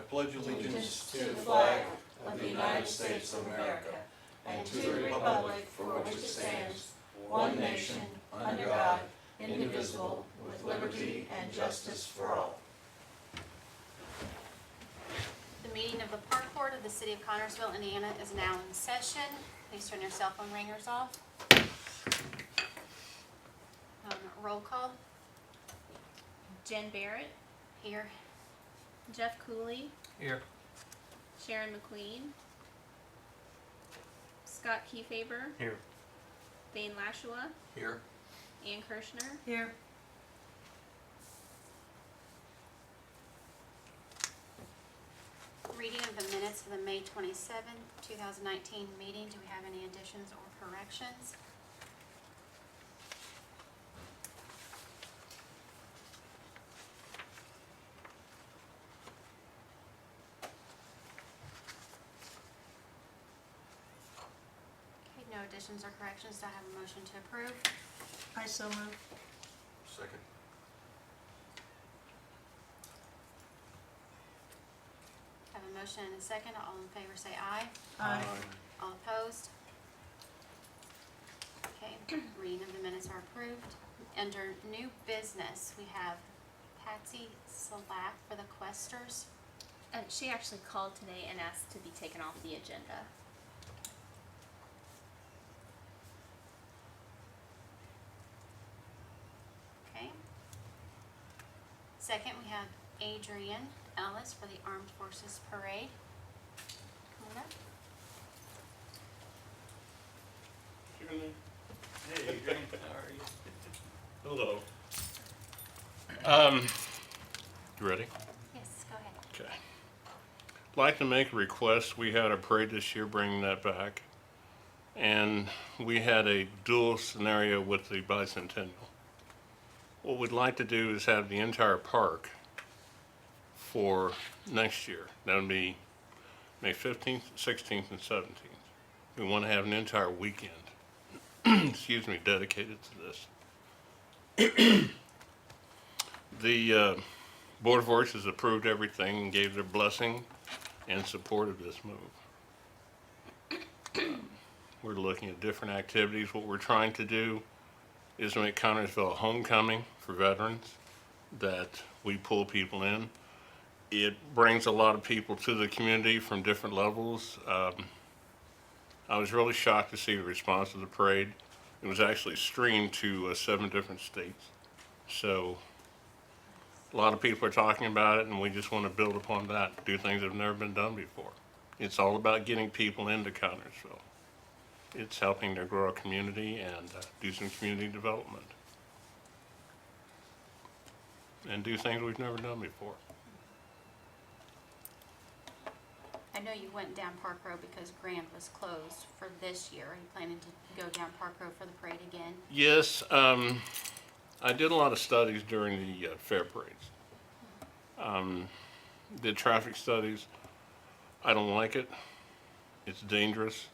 pledge allegiance to the flag of the United States of America and to the republic for which it stands, one nation, under God, indivisible, with liberty and justice for all. The meeting of the Park Board of the City of Connersville, Indiana is now in session. Please turn your cell phone ringers off. Roll call. Jen Barrett, Here. Jeff Cooley, Here. Sharon McQueen, Scott Kiefaber, Here. Thane Lashua, Here. Ann Kirshner, Here. Reading of the minutes of the May 27, 2019 meeting. Do we have any additions or corrections? Okay, no additions or corrections. Do I have a motion to approve? I so move. Second. Have a motion and a second. All in favor say aye. Aye. All opposed? Okay, reading of the minutes are approved. Under new business, we have Patsy Slack for the Questers. she actually called today and asked to be taken off the agenda. Okay. Second, we have Adrian Ellis for the Armed Forces Parade. Come on up. Hey, Adrian. How are you? Hello. You ready? Yes, go ahead. Okay. I'd like to make a request. We had a parade this year, bringing that back. And we had a dual scenario with the bicentennial. What we'd like to do is have the entire park for next year. That would be May 15th, 16th, and 17th. We want to have an entire weekend, excuse me, dedicated to this. The Board of Works has approved everything and gave their blessing and support of this move. We're looking at different activities. What we're trying to do is make Connersville a homecoming for veterans, that we pull people in. It brings a lot of people to the community from different levels. I was really shocked to see the response to the parade. It was actually streamed to 7 different states. So a lot of people are talking about it, and we just want to build upon that, do things that have never been done before. It's all about getting people into Connersville. It's helping to grow a community and do some community development. And do things we've never done before. I know you went down Park Road because Grand was closed for this year. Are you planning to go down Park Road for the parade again? Yes, I did a lot of studies during the fair parades. Did traffic studies. I don't like it. It's dangerous.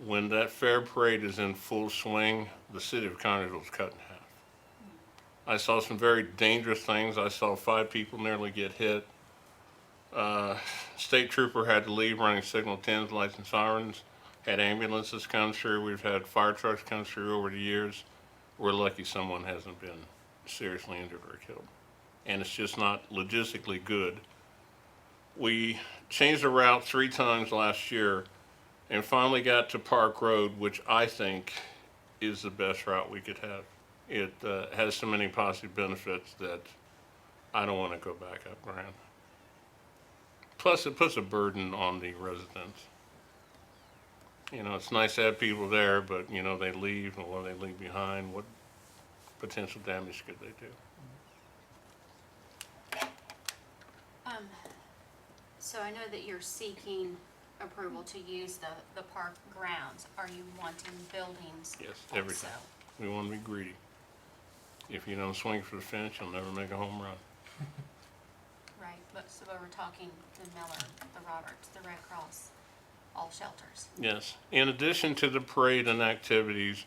When that fair parade is in full swing, the city of Connersville is cut in half. I saw some very dangerous things. I saw 5 people nearly get hit. State trooper had to leave running signal 10s, lights and sirens. Had ambulances come through. We've had fire trucks come through over the years. We're lucky someone hasn't been seriously injured or killed. And it's just not logistically good. We changed the route 3 times last year and finally got to Park Road, which I think is the best route we could have. It has so many positive benefits that I don't want to go back up Grand. Plus, it puts a burden on the residents. You know, it's nice to have people there, but, you know, they leave, and what do they leave behind? What potential damage could they do? So I know that you're seeking approval to use the park grounds. Are you wanting buildings Yes, also? everything. We want to be greedy. If you don't swing for the fence, you'll never make a home run. Right, but so we're talking the Miller, the Roberts, the Red Cross, all shelters. Yes. In addition to the parade and activities,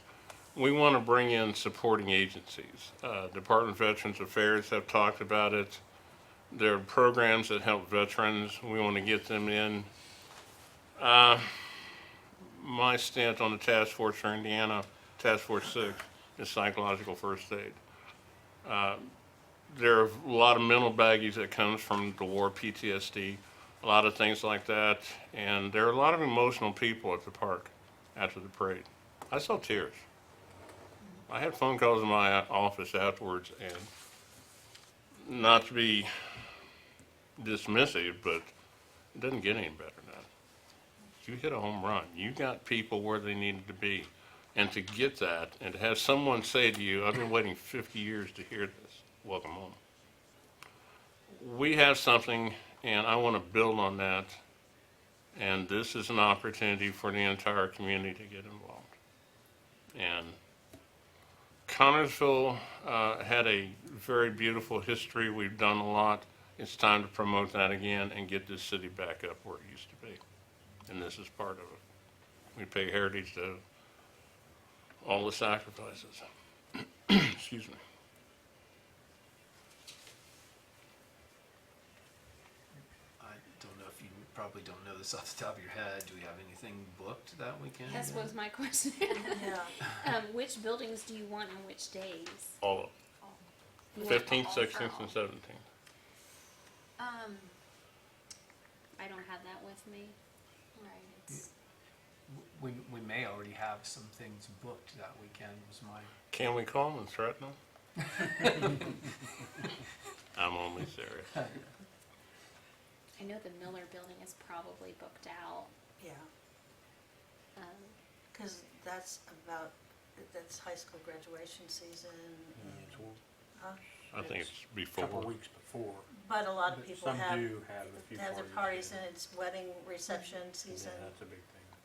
we want to bring in supporting agencies. Department of Veterans Affairs have talked about it. There are programs that help veterans. We want to get them in. My stint on the Task Force for Indiana, Task Force 6, is psychological first aid. There are a lot of mental baggage that comes from the war, PTSD, a lot of things like that. And there are a lot of emotional people at the park after the parade. I saw tears. I had phone calls in my office afterwards, and not to be dismissive, but it doesn't get any better than that. You hit a home run. You got people where they needed to be. And to get that, and to have someone say to you, I've been waiting 50 years to hear this, welcome home. We have something, and I want to build on that. And this is an opportunity for the entire community to get involved. And Connersville had a very beautiful history. We've done a lot. It's time to promote that again and get this city back up where it used to be. And this is part of it. We pay heritage to all the sacrifices. Excuse me. I don't know if you probably don't know this off the top of your head. Do we have anything booked that weekend? That was my question. Yeah. Which buildings do you want on which days? All of You them. want 15th, all for 16th, all? and 17th. I don't have that with me. Right, it's, We may already have some things booked that weekend. Was my Can we call them and threaten them? I'm only serious. I know the Miller building is probably booked out. Yeah, Um, because that's high school graduation season. Huh? I think it's Couple before. weeks before. But a lot of But people some have do have a few their parties. parties and it's wedding reception Yeah, season. that's a big thing.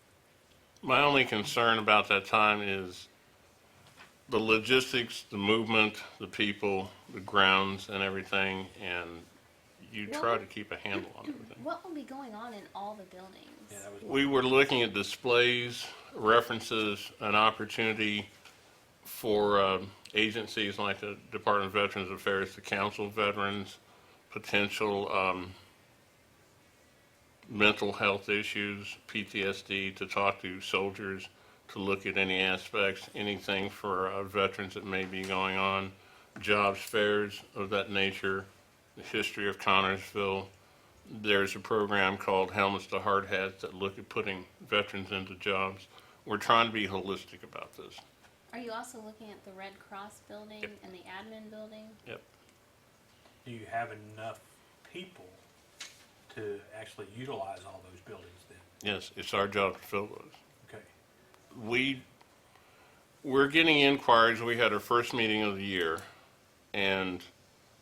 My only concern about that time is the logistics, the movement, the people, the grounds and everything, and you try to keep a handle on everything. what will be going on in all the buildings? Yeah, that was We were looking at displays, references, an opportunity for agencies like the Department of Veterans Affairs, the Council of Veterans, potential mental health issues, PTSD, to talk to soldiers, to look at any aspects, anything for veterans that may be going on, jobs fairs of that nature, the history of Connersville. There's a program called Helmets to Hard Hats that look at putting veterans into jobs. We're trying to be holistic about this. Are you also looking at the Red Cross building Yep. and the admin building? Yep. Do you have enough people to actually utilize all those buildings then? Yes, it's our job to fill those. Okay. We're getting inquiries. We had our first meeting of the year, and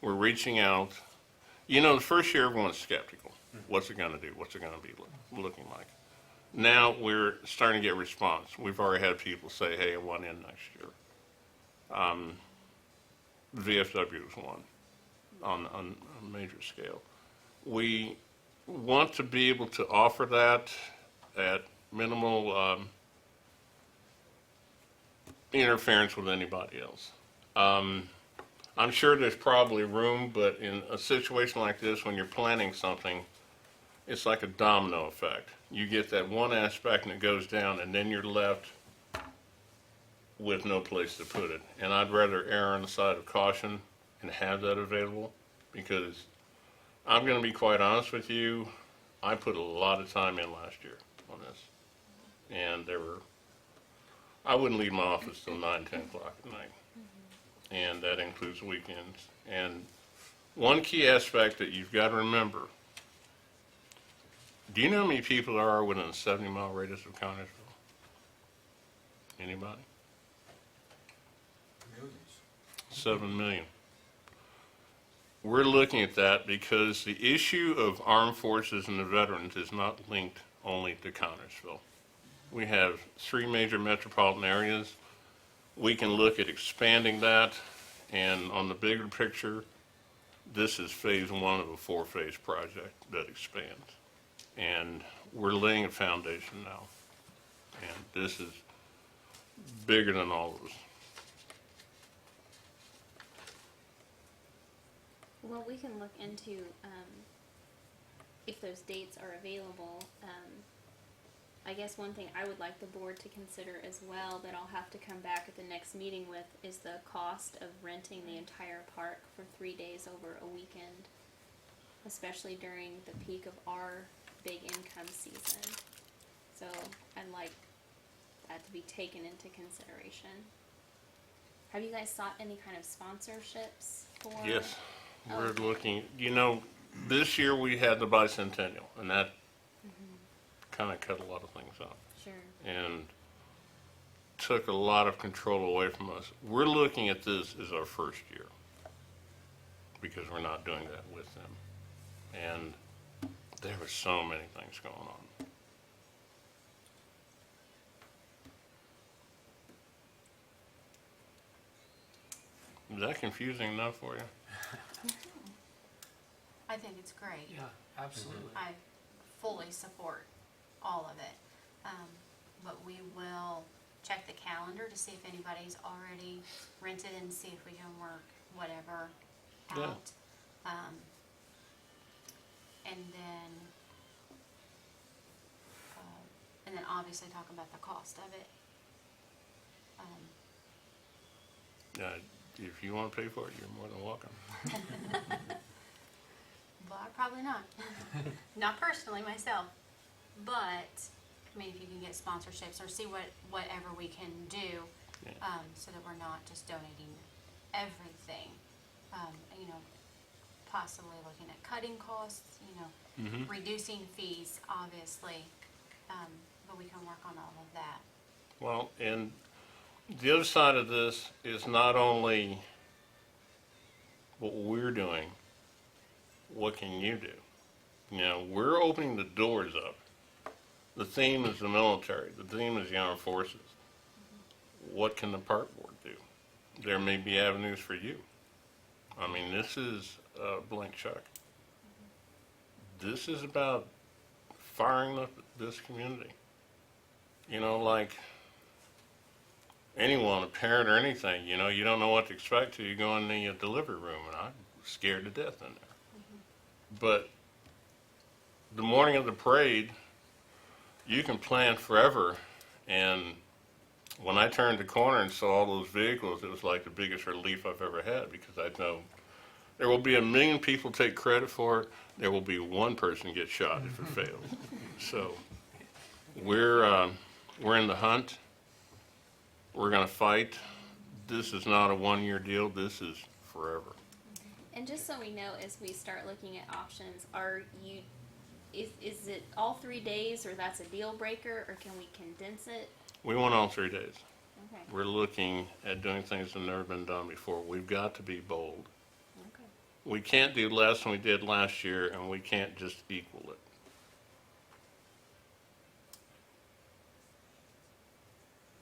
we're reaching out. You know, the first year everyone's skeptical. What's it going to do? What's it going to be looking like? Now we're starting to get response. We've already had people say, hey, I want in next year. VFW is one on a major scale. We want to be able to offer that at minimal interference with anybody else. I'm sure there's probably room, but in a situation like this, when you're planning something, it's like a domino effect. You get that one aspect and it goes down, and then you're left with no place to put it. And I'd rather err on the side of caution and have that available, because I'm going to be quite honest with you, I put a lot of time in last year on this. And I wouldn't leave my office till 9, 10 o'clock at night. And that includes weekends. And one key aspect that you've got to remember, do you know how many people there are within a 70-mile radius of Connersville? Anybody? Millions. 7 million. We're looking at that because the issue of armed forces and the veterans is not linked only to Connersville. We have 3 major metropolitan areas. We can look at expanding that, and on the bigger picture, this is phase 1 of a 4-phase project that expands. And we're laying a foundation now. And this is bigger than all of us. Well, we can look into, if those dates are available. I guess one thing I would like the board to consider as well, that I'll have to come back at the next meeting with, is the cost of renting the entire park for 3 days over a weekend, especially during the peak of our big income season. So I'd like that to be taken into consideration. Have you guys sought any kind of sponsorships for? Yes, Oh, we're okay. looking, this year we had the bicentennial, and that kind of cut a lot of things off Sure. and took a lot of control away from us. We're looking at this as our first year because we're not doing that with them. And there were so many things going on. Is that confusing enough for you? I think it's great. Yeah, absolutely. I fully support all of it. But we will check the calendar to see if anybody's already rented and see if we can work whatever Yeah. out. And then obviously talk about the cost of it. If you want to pay for it, you're more than welcome. But probably not. Not personally myself. But, I mean, if you can get sponsorships or see whatever we can do, Yeah. so that we're not just donating everything. You know, possibly looking at cutting costs, Mhm. reducing fees, obviously. But we can work on all of that. Well, and the other side of this is not only what we're doing, what can you do? We're opening the doors up. The theme is the military, the theme is the armed forces. What can the park board do? There may be avenues for you. I mean, this is a blank check. This is about firing up this community. Like anyone, a parent or anything, you don't know what to expect till you go in the delivery room, and I'm scared to death in there. But the morning of the parade, you can plan forever, and when I turned the corner and saw all those vehicles, it was like the biggest relief I've ever had, because I know there will be 1 million people take credit for it. There will be one person get shot if it fails. So we're in the hunt. We're going to fight. This is not a one-year deal. This is forever. And just so we know, as we start looking at options, is it all 3 days, or that's a deal breaker, or can we condense it? We want all 3 days. Okay. We're looking at doing things that have never been done before. We've got to be bold. Okay. We can't do less than we did last year, and we can't just equal it.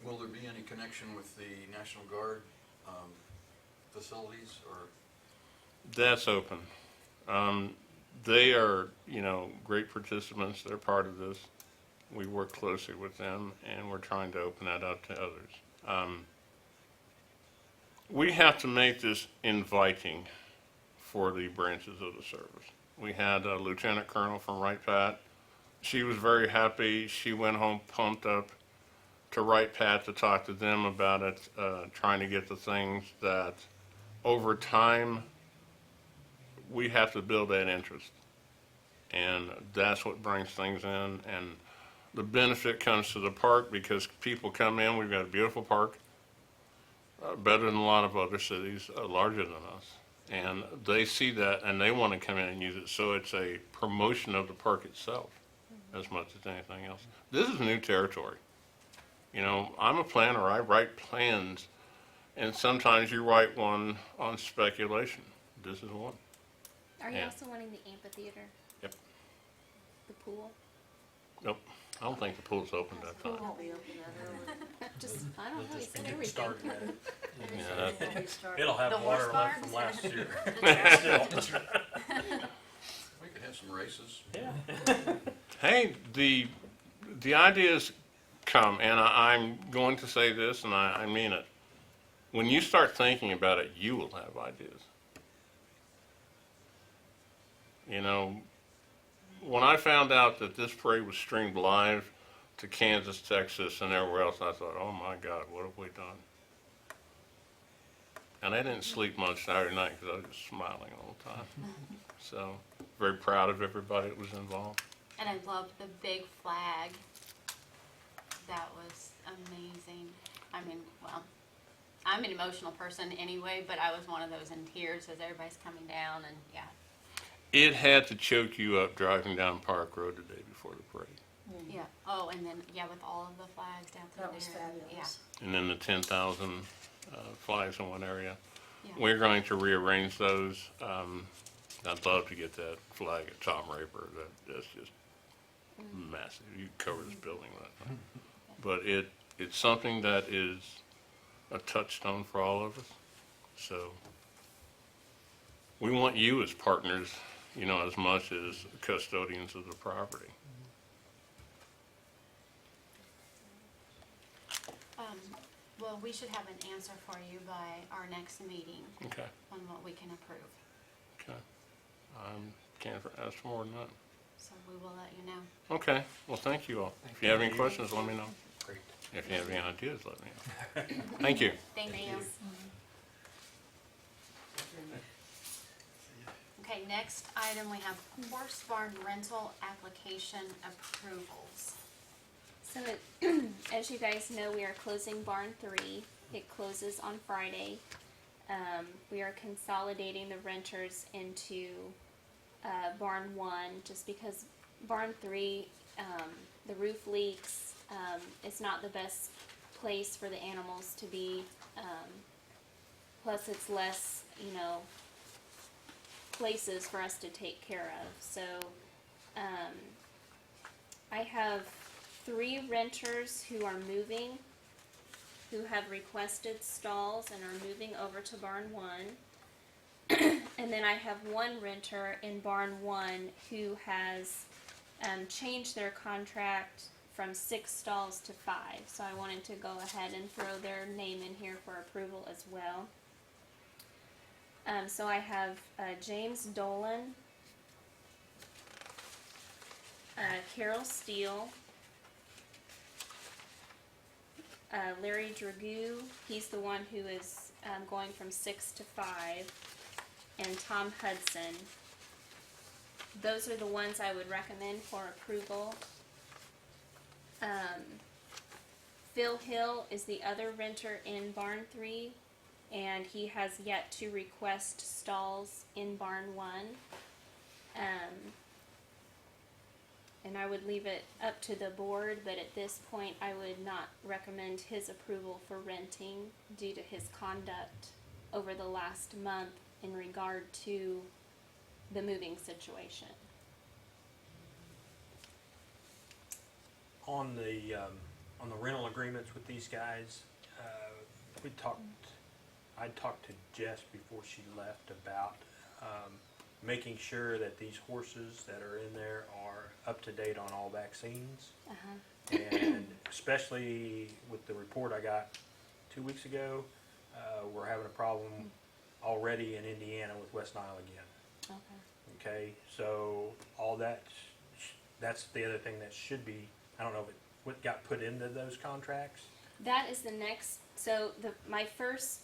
Will there be any connection with the National Guard facilities, or? That's open. They are, great participants. They're part of this. We work closely with them, and we're trying to open that up to others. We have to make this inviting for the branches of the service. We had a lieutenant colonel from Wright Pat. She was very happy. She went home pumped up to Wright Pat to talk to them about it, trying to get the things that over time we have to build that interest. And that's what brings things in. And the benefit comes to the park because people come in. We've got a beautiful park, better than a lot of other cities, larger than us. And they see that and they want to come in and use it. So it's a promotion of the park itself as much as anything else. This is new territory. I'm a planner. I write plans, and sometimes you write one on speculation. This is one. Are you Yeah. also wanting the amphitheater? Yep. The pool? Nope. I don't think the pool's open that time. Just, I don't know, you said Getting everything. started at it. Yeah, that- It'll have The water horse left from barns? last year. We could have some races. Yeah. Hey, the ideas come, and I'm going to say this, and I mean it. When you start thinking about it, you will have ideas. You know, when I found out that this parade was streamed live to Kansas, Texas, and everywhere else, I thought, oh my God, what have we done? And I didn't sleep much Saturday night because I was just smiling all the time. So, very proud of everybody that was involved. And I loved the big flag. That was amazing. I mean, well, I'm an emotional person anyway, but I was one of those in tears as everybody's coming down, and yeah. It had to choke you up driving down Park Road the day before the parade. Yeah. Oh, and then, yeah, with all of the flags down through there. That was fabulous. And then the 10,000 flags in one area. Yeah. We're going to rearrange those. I'd love to get that flag at Tom Raper. That's just massive. You could cover this building with that. But it's something that is a touchstone for all of us. So we want you as partners, you know, as much as custodians of the property. Well, we should have an answer for you by our next meeting Okay. on what we can approve. Okay. Can't ask for more than that. So we will let you know. Okay. Well, thank you all. If you have any questions, let me know. Great. If you have any ideas, let me know. Thank you. Thank you. Okay, next item, we have horse barn rental application approvals. So, as you guys know, we are closing Barn 3. It closes on Friday. We are consolidating the renters into Barn 1 just because Barn 3, the roof leaks. It's not the best place for the animals to be. Plus, it's less, places for us to take care of. So, I have 3 renters who are moving, who have requested stalls and are moving over to Barn 1. And then I have 1 renter in Barn 1 who has changed their contract from 6 stalls to 5. So I wanted to go ahead and throw their name in here for approval as well. So I have James Dolan, Carol Steele, Larry Dragoo, he's the one who is going from 6 to 5, and Tom Hudson. Those are the ones I would recommend for approval. Phil Hill is the other renter in Barn 3, and he has yet to request stalls in Barn 1. And I would leave it up to the board, but at this point I would not recommend his approval for renting due to his conduct over the last month in regard to the moving situation. On the rental agreements with these guys, I talked to Jess before she left about making sure that these horses that are in there are up to date on all vaccines. And especially with the report I got 2 weeks ago, we're having a problem already in Indiana with West Nile again. Okay, so all that's the other thing that should be, I don't know if what got put into those contracts. That is the next, so my first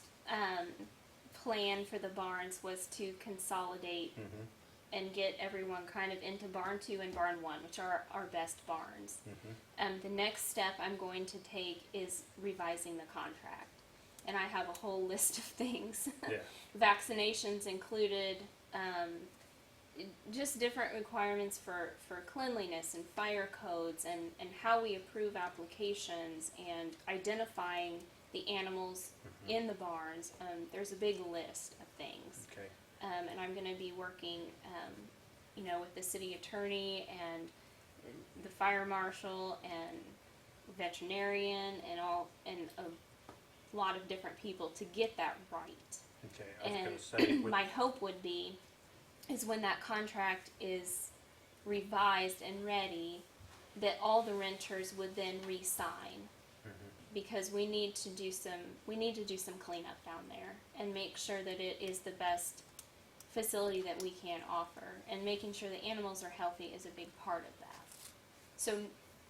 plan for the barns was to consolidate and get everyone kind of into Barn 2 and Barn 1, which are our best barns. The next step I'm going to take is revising the contract. And I have a whole list of things. Yeah. Vaccinations included, just different requirements for cleanliness and fire codes and how we approve applications and identifying the animals in the barns. There's a big list of things. Okay. And I'm going to be working, with the city attorney and the fire marshal and veterinarian and a lot of different people to get that right. Okay, I was And gonna say, with, my hope would be is when that contract is revised and ready, that all the renters would then re-sign. Because we need to do some cleanup down there and make sure that it is the best facility that we can offer, and making sure the animals are healthy is a big part of that. So,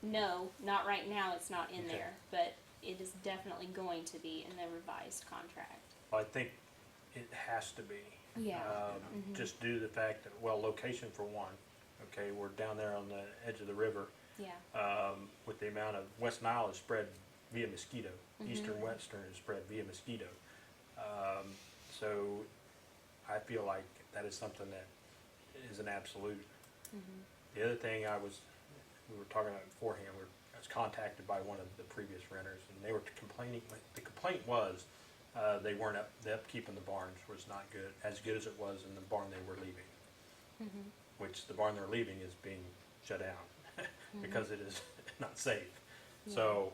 no, not right now, it's not in Okay. there, but it is definitely going to be in the revised contract. I think it has to be. Yeah. Just due to the fact that, well, location for one, okay, we're down there on the edge of the river, Yeah. with the amount of, West Nile is spread via mosquito, eastern, western is spread via mosquito. So I feel like that is something that is an absolute. The other thing we were talking about beforehand, I was contacted by one of the previous renters, and they were complaining, the complaint was, they weren't the upkeep in the barns was not good, as good as it was in the barn they were leaving. Which the barn they're leaving is being shut down, because it is not safe. So,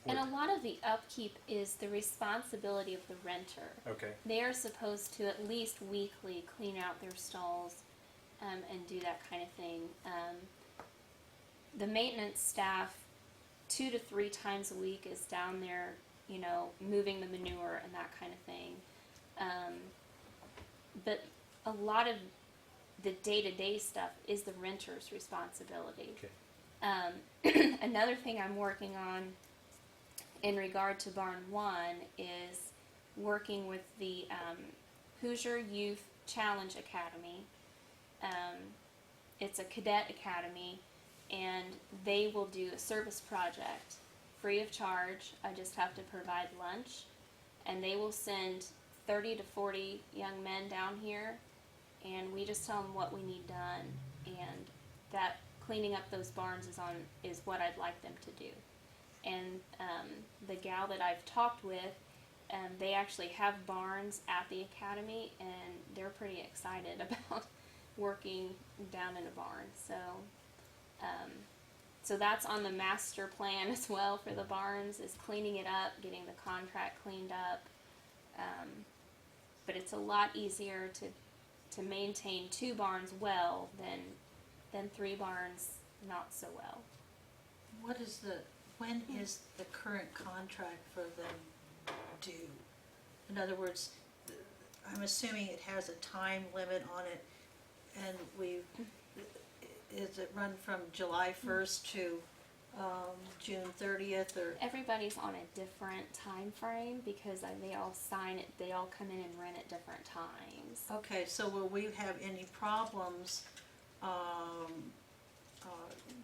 And a lot of the upkeep is the responsibility of the renter. okay, They are supposed to at least weekly clean out their stalls and do that kind of thing. The maintenance staff 2 to 3 times a week is down there, you know, moving the manure and that kind of thing. But a lot of the day-to-day stuff is the renter's responsibility. okay, Another thing I'm working on in regard to Barn 1 is working with the Hoosier Youth Challenge Academy. It's a cadet academy, and they will do a service project free of charge. I just have to provide lunch, and they will send 30 to 40 young men down here, and we just tell them what we need done, and that cleaning up those barns is what I'd like them to do. And the gal that I've talked with, they actually have barns at the academy, and they're pretty excited about working down in a barn. So that's on the master plan as well for the barns, is cleaning it up, getting the contract cleaned up. But it's a lot easier to maintain 2 barns well than 3 barns not so well. When is the current contract for them due? In other words, I'm assuming it has a time limit on it, and is it run from July 1st to June 30th, or? Everybody's on a different time frame because they all sign it, they all come in and rent at different times. Okay, so will we have any problems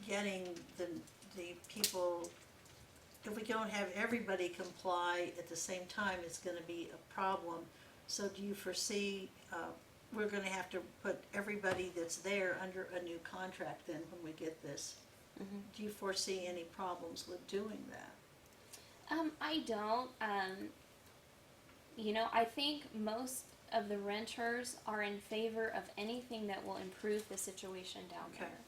getting the people, if we don't have everybody comply at the same time, it's gonna be a problem. So do you foresee, we're gonna have to put everybody that's there under a new contract then when we get this? Do you foresee any problems with doing that? I don't. You know, I think most of the renters are in favor of anything that will improve the situation down Okay. there.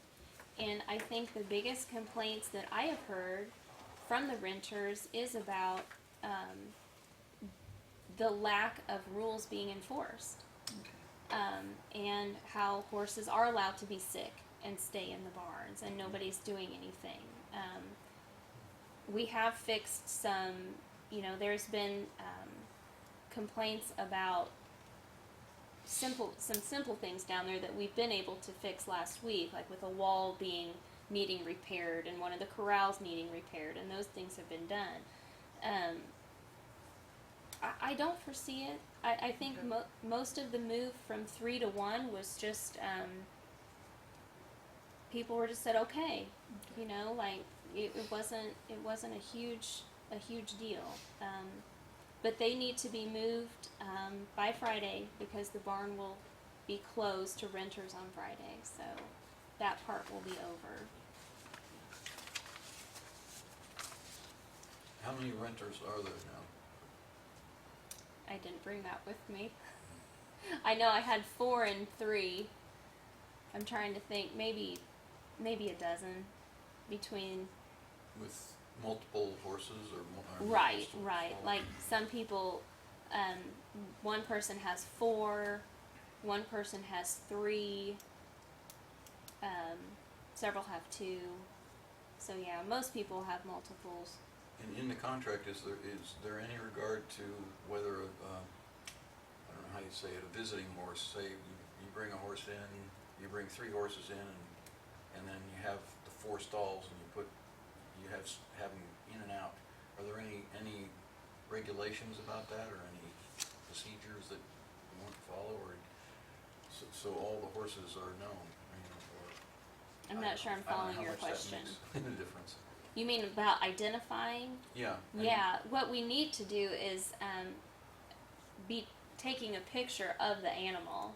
And I think the biggest complaints that I have heard from the renters is about the lack of rules being enforced. And how horses are allowed to be sick and stay in the barns, and nobody's doing anything. We have fixed some, you know, there's been complaints about some simple things down there that we've been able to fix last week, like with a wall needing repaired and one of the corrals needing repaired, and those things have been done. I don't foresee it. I think most of the move from 3 to 1 was just people were just said okay, you know, like it wasn't a huge deal. But they need to be moved by Friday because the barn will be closed to renters on Friday, so that part will be over. How many renters are there now? I didn't bring that with me. I know I had 4 and 3. I'm trying to think, maybe a dozen between. With multiple horses or more? Right. Like some people, one person has 4, one person has 3, several have 2. So yeah, most people have multiples. And in the contract, is there any regard to whether, I don't know how you say it, a visiting horse, say you bring a horse in, you bring 3 horses in, and then you have the 4 stalls, and you have them in and out. Are there any regulations about that, or any procedures that you want to follow, or so all the horses are known, or? I'm not sure I'm following your question. I don't know how much that makes a difference. You mean about identifying? Yeah. Yeah, what we need to do is be taking a picture of the animal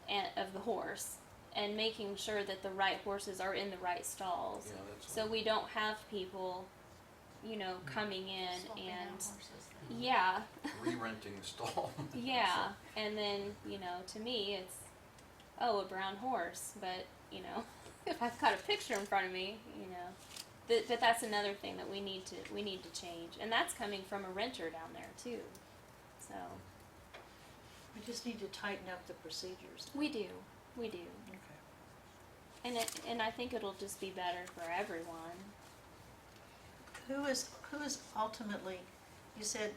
and of the horse and making sure that the right horses are in the right stalls. Yeah, that's. So we don't have people, coming in Swapping out and horses then. yeah, Re-renting the stall. yeah, and then to me it's a brown horse, but if I've got a picture in front of me, but that's another thing that we need to change, and that's coming from a renter down there too. So We just need to tighten up the procedures. we do, Okay. and I think it'll just be better for everyone. Who is ultimately, you said,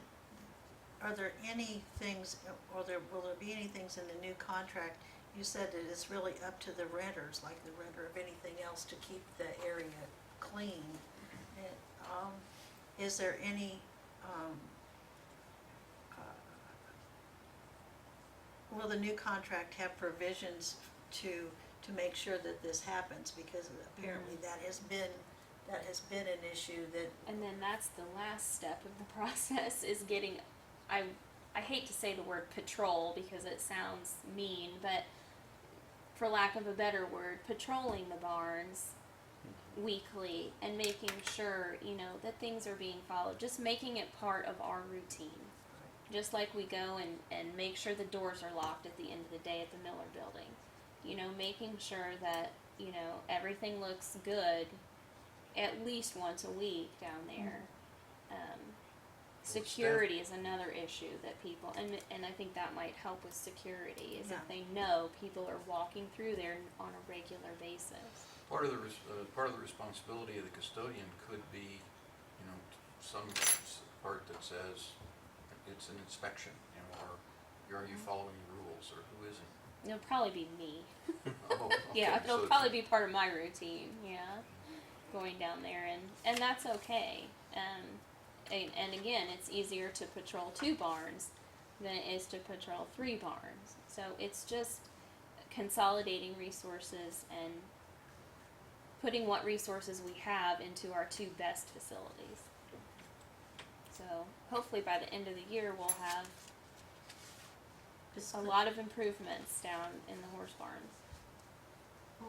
are there any things, or will there be any things in the new contract? You said that it's really up to the renters, like the renter of anything else, to keep the area clean. Is there any, will the new contract have provisions to make sure that this happens? Because apparently that has been an issue that, And then that's the last step of the process is getting, I hate to say the word patrol because it sounds mean, but for lack of a better word, patrolling the barns weekly and making sure, that things are being followed, just making it part of our routine. Just like we go and make sure the doors are locked at the end of the day at the Miller building. Making sure that, everything looks good at least once a week down there. Security is another issue that people, and I think that might help with security, is Yeah. if they know people are walking through there on a regular basis. Part of the responsibility of the custodian could be, some part that says it's an inspection, or are you following the rules, or who isn't? It'll probably be me. Oh, okay. Yeah, So it'll probably be part of my routine, going down there, and that's okay. And again, it's easier to patrol 2 barns than it is to patrol 3 barns. So it's just consolidating resources and putting what resources we have into our 2 best facilities. So hopefully by the end of the year we'll have a lot of improvements down in the horse barns.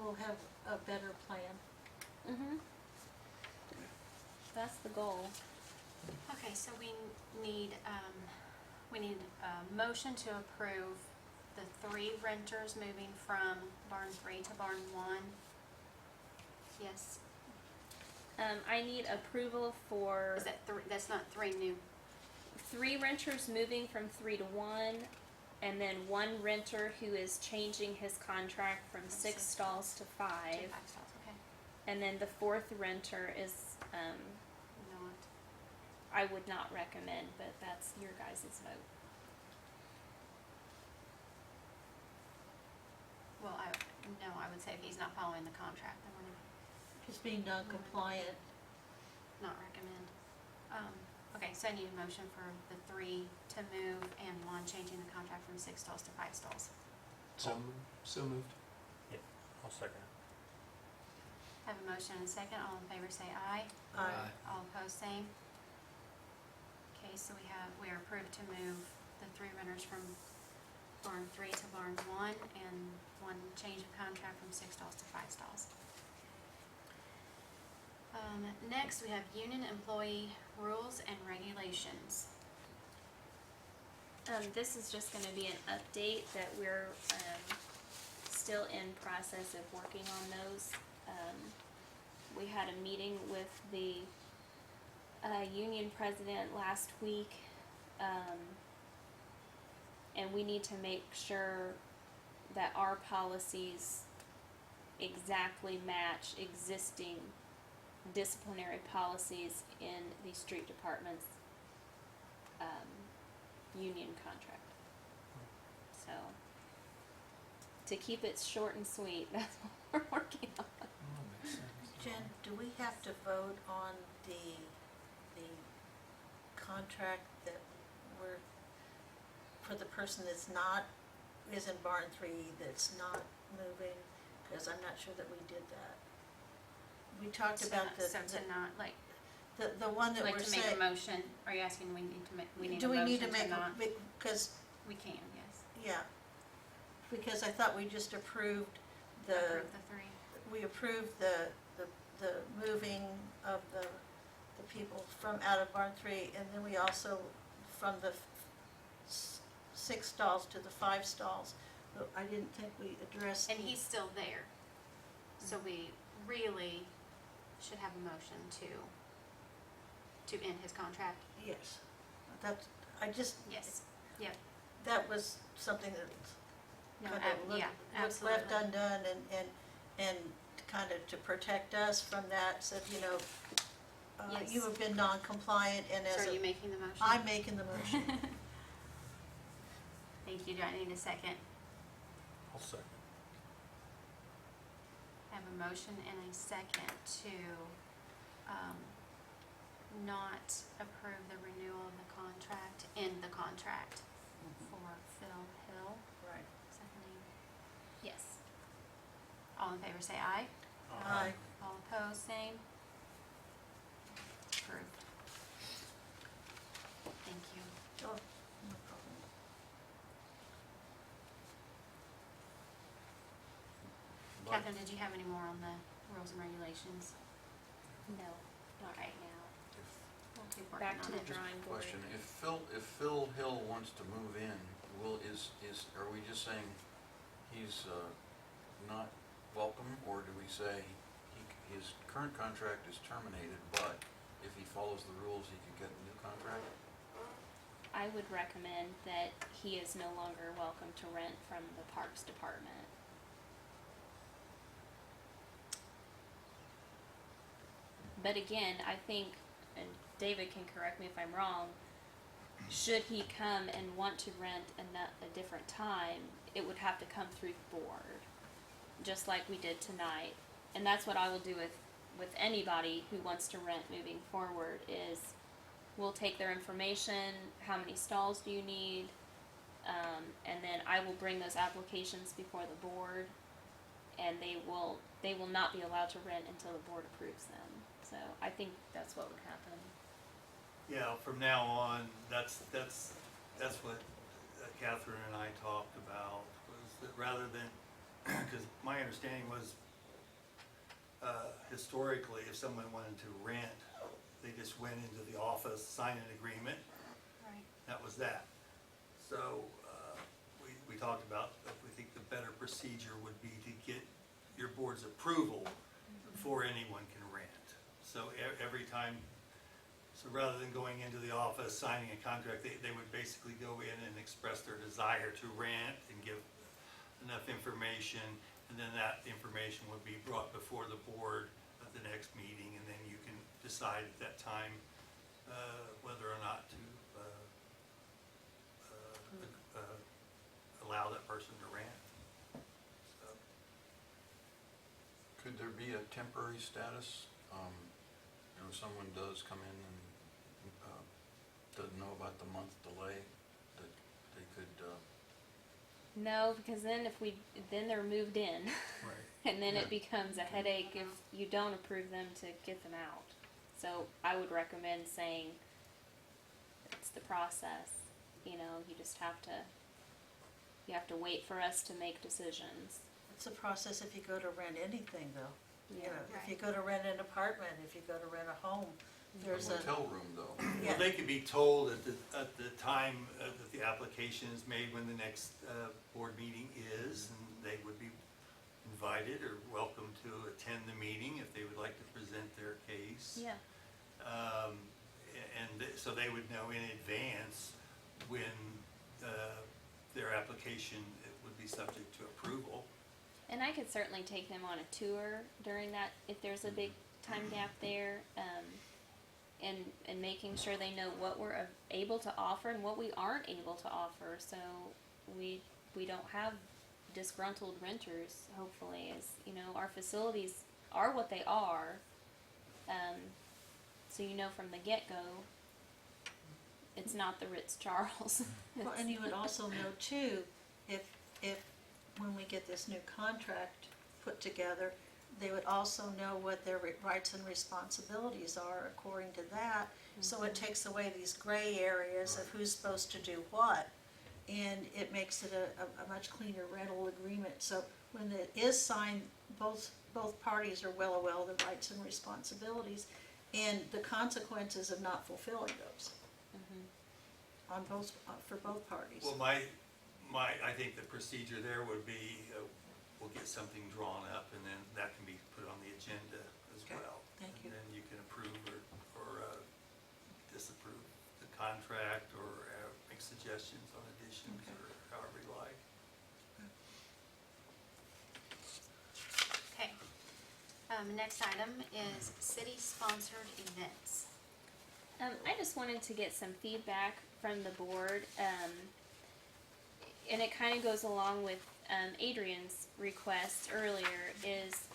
we'll have a better plan. That's the goal. Okay, so we need a motion to approve the 3 renters moving from barn 3 to barn 1. Yes, I need approval for is that 3, that's not 3 new, 3 renters moving from 3 to 1, and then 1 renter who is changing his contract from 6 stalls to 5, 5 stalls, okay, and then the 4th renter is, not, I would not recommend, but that's your guys' vote. well, I would say if he's not following the contract, then we're gonna Just being non-compliant. not recommend. Okay, so I need a motion for the 3 to move and 1 changing the contract from 6 stalls to 5 stalls. So moved. Yeah, I'll second it. Have a motion and a second, all in favor say aye. All opposed, same. Okay, so we are approved to move the 3 renters from barn 3 to barn 1 and 1 change of contract from 6 stalls to 5 stalls. Next, we have union employee rules and regulations. This is just gonna be an update that we're, still in process of working on those. We had a meeting with the, union president last week, and we need to make sure that our policies exactly match existing disciplinary policies in the street department's union contract. to keep it short and sweet, that's what we're working on. Oh, makes sense. Jen, do we have to vote on the contract that we're, for the person that's not, is in barn 3, that's not moving? Because I'm not sure that we did that. We talked about the, So to not, like, the one that like we're to make saying. a motion, are you asking we need to make, we need Do a we need motion to make, to not? because, We can, yes. yeah, because I thought we just approved Approve the 3. we approved the moving of the people from out of barn 3, and then we also, from the 6 stalls to the 5 stalls, but I didn't think we addressed. And he's still there. So we really should have a motion to end his contract. Yes, that's, I just, Yes. Yep. that was something that No, kind of yeah, was left absolutely. undone, and kind of to protect us from that, said, you know, Yes. you have been non-compliant, and So as are you a, making the motion? I'm making the motion. Thank you. Do I need a second? I'll second. I have a motion and a second to not approve the renewal of the contract, end the contract for Phil Hill. Right. Is that the name? Yes. All in favor say aye. Aye. All opposed, same. Approved. Thank you. Oh, no problem. But Catherine, did you have any more on the rules and regulations? No, not right now. if, We'll keep working on Back to the it. drawing board. question, if Phil Hill wants to move in, are we just saying he's, not welcome, or do we say his current contract is terminated, but if he follows the rules, he could get a new contract? I would recommend that he is no longer welcome to rent from the Parks Department. But again, I think, and David can correct me if I'm wrong, should he come and want to rent a different time, it would have to come through the board, just like we did tonight. And that's what I will do with anybody who wants to rent moving forward, is we'll take their information, how many stalls do you need, and then I will bring those applications before the board, and they will not be allowed to rent until the board approves them. So I think that's what would happen. Yeah, from now on, that's what Catherine and I talked about, was that rather than, because my understanding was, historically, if someone wanted to rent, they just went into the office, signed an agreement, Right. that was that. So, we talked about, that we think the better procedure would be to get your board's approval before anyone can rent. So every time, so rather than going into the office, signing a contract, they would basically go in and express their desire to rent and give enough information, and then that information would be brought before the board at the next meeting, and then you can decide at that time whether or not to allow that person to rent. So, Could there be a temporary status? Someone does come in and doesn't know about the month delay, that they could, No, because then they're moved in, Right. and then Yeah. it becomes a headache if you don't approve them to get them out. So I would recommend saying it's the process. You know, you just have to wait for us to make decisions. It's a process if you go to rent anything, though. You know, if you Right. go to rent an apartment, if you go to rent a home, a there's a, motel room though. yeah. well, they could be told at the time that the application is made, when the next board meeting is, and they would be invited or welcome to attend the meeting if they would like to present their case. Yeah. So they would know in advance when their application would be subject to approval. And I could certainly take them on a tour during that, if there's a big time gap there, and making sure they know what we're able to offer and what we aren't able to offer, so we don't have disgruntled renters, hopefully, is, you know, our facilities are what they are. So you know from the get-go, it's not the Ritz-Charles. Well, and you would also know too, if, when we get this new contract put together, they would also know what their rights and responsibilities are according to that. So it takes away these gray areas of who's supposed to do what, and it makes it a much cleaner rental agreement. So when it is signed, both parties are well aware of the rights and responsibilities and the consequences of not fulfilling those on both, for both parties. Well, I think the procedure there would be, we'll get something drawn up and then that can be put on the agenda as Okay, well. thank you. And then you can approve or disapprove the contract or make suggestions on additions Okay. or however you like. Okay. Next item is city-sponsored events. I just wanted to get some feedback from the board, and it kind of goes along with Adrian's request earlier, is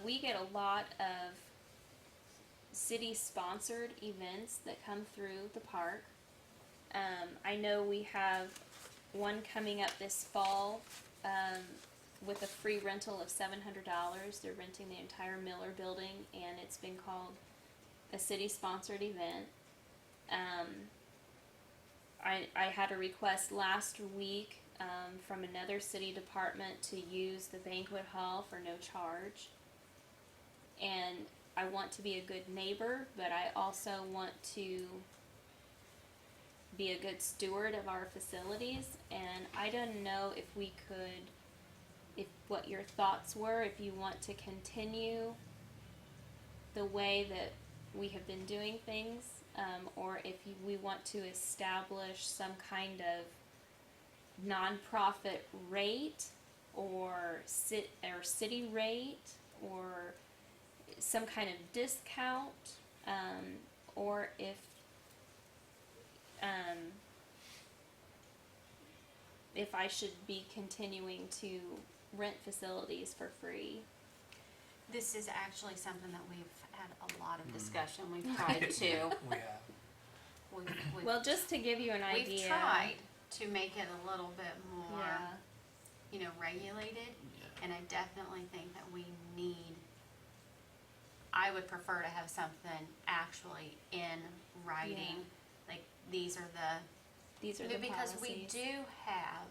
we get a lot of city-sponsored events that come through the park. I know we have one coming up this fall with a free rental of $700. They're renting the entire Miller building, and it's been called a city-sponsored event. I had a request last week from another city department to use the banquet hall for no charge. And I want to be a good neighbor, but I also want to be a good steward of our facilities. And I don't know if we could, what your thoughts were, if you want to continue the way that we have been doing things, or if we want to establish some kind of nonprofit rate or city rate or some kind of discount, or if I should be continuing to rent facilities for free. This is actually something that we've had a lot of discussion. We've tried to. We have. We've, Well, just to give you an idea. we've tried to make it a little bit more, Yeah. Regulated. Yeah. And I definitely think that we need, I would prefer to have something actually in writing. Like, these are the, These are the because policies. we do have,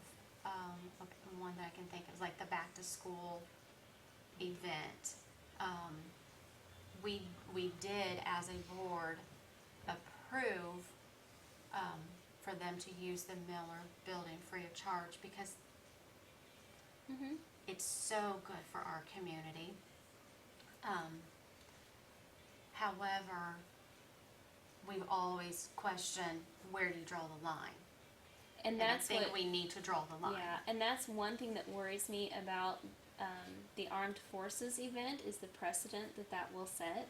one that I can think of is like the back to school event. We did as a board approve, for them to use the Miller building free of charge because Mhm. it's so good for our community. However, we've always questioned, where do you draw the line? And And I that's think what. we need to draw the line. Yeah, and that's one thing that worries me about the Armed Forces event is the precedent that will set.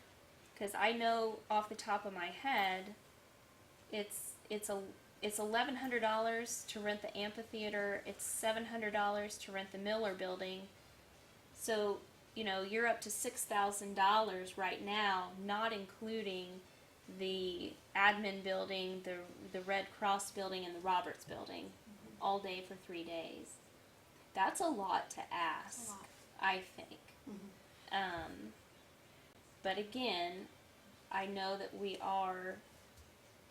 Because I know off the top of my head, it's $1,100 to rent the amphitheater. It's $700 to rent the Miller building. So you're up to $6,000 right now, not including the admin building, the Red Cross building, and the Roberts building, all day for 3 days. That's a lot to ask, It's a lot. I think. But again, I know that we are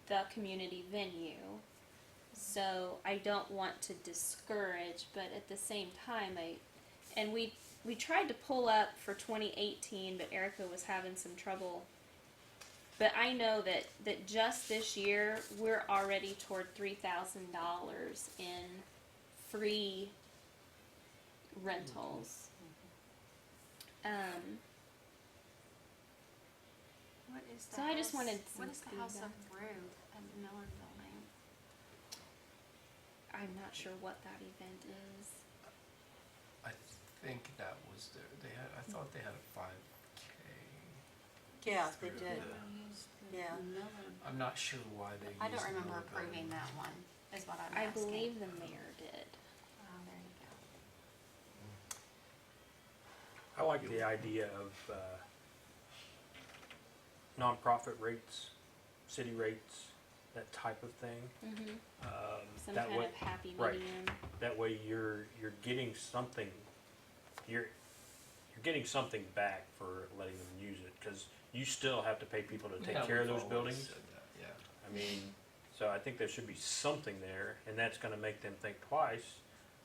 the community venue, so I don't want to discourage, but at the same time, we tried to pull up for 2018, but Erica was having some trouble. But I know that just this year, we're already toward $3,000 in free rentals. What is the So I just house- wanted What some is the House of feedback. Brew at Miller Building? I'm not sure what that event is. I think that was I thought they had a 5K. Yeah, they through did. the- Yeah. Miller. I'm not sure why they used I don't the remember Miller approving building. that one, is what I'm I asking. believe the mayor did. Oh, there you like the idea of, nonprofit rates, city rates, that type of thing. Some That kind way- of happy right. medium. That way you're getting something, you're getting something back for letting them use it, cause you still have to pay people to take Yeah, care of we've those always buildings. said that, yeah. I mean, so I think there should be something there, and that's gonna make them think twice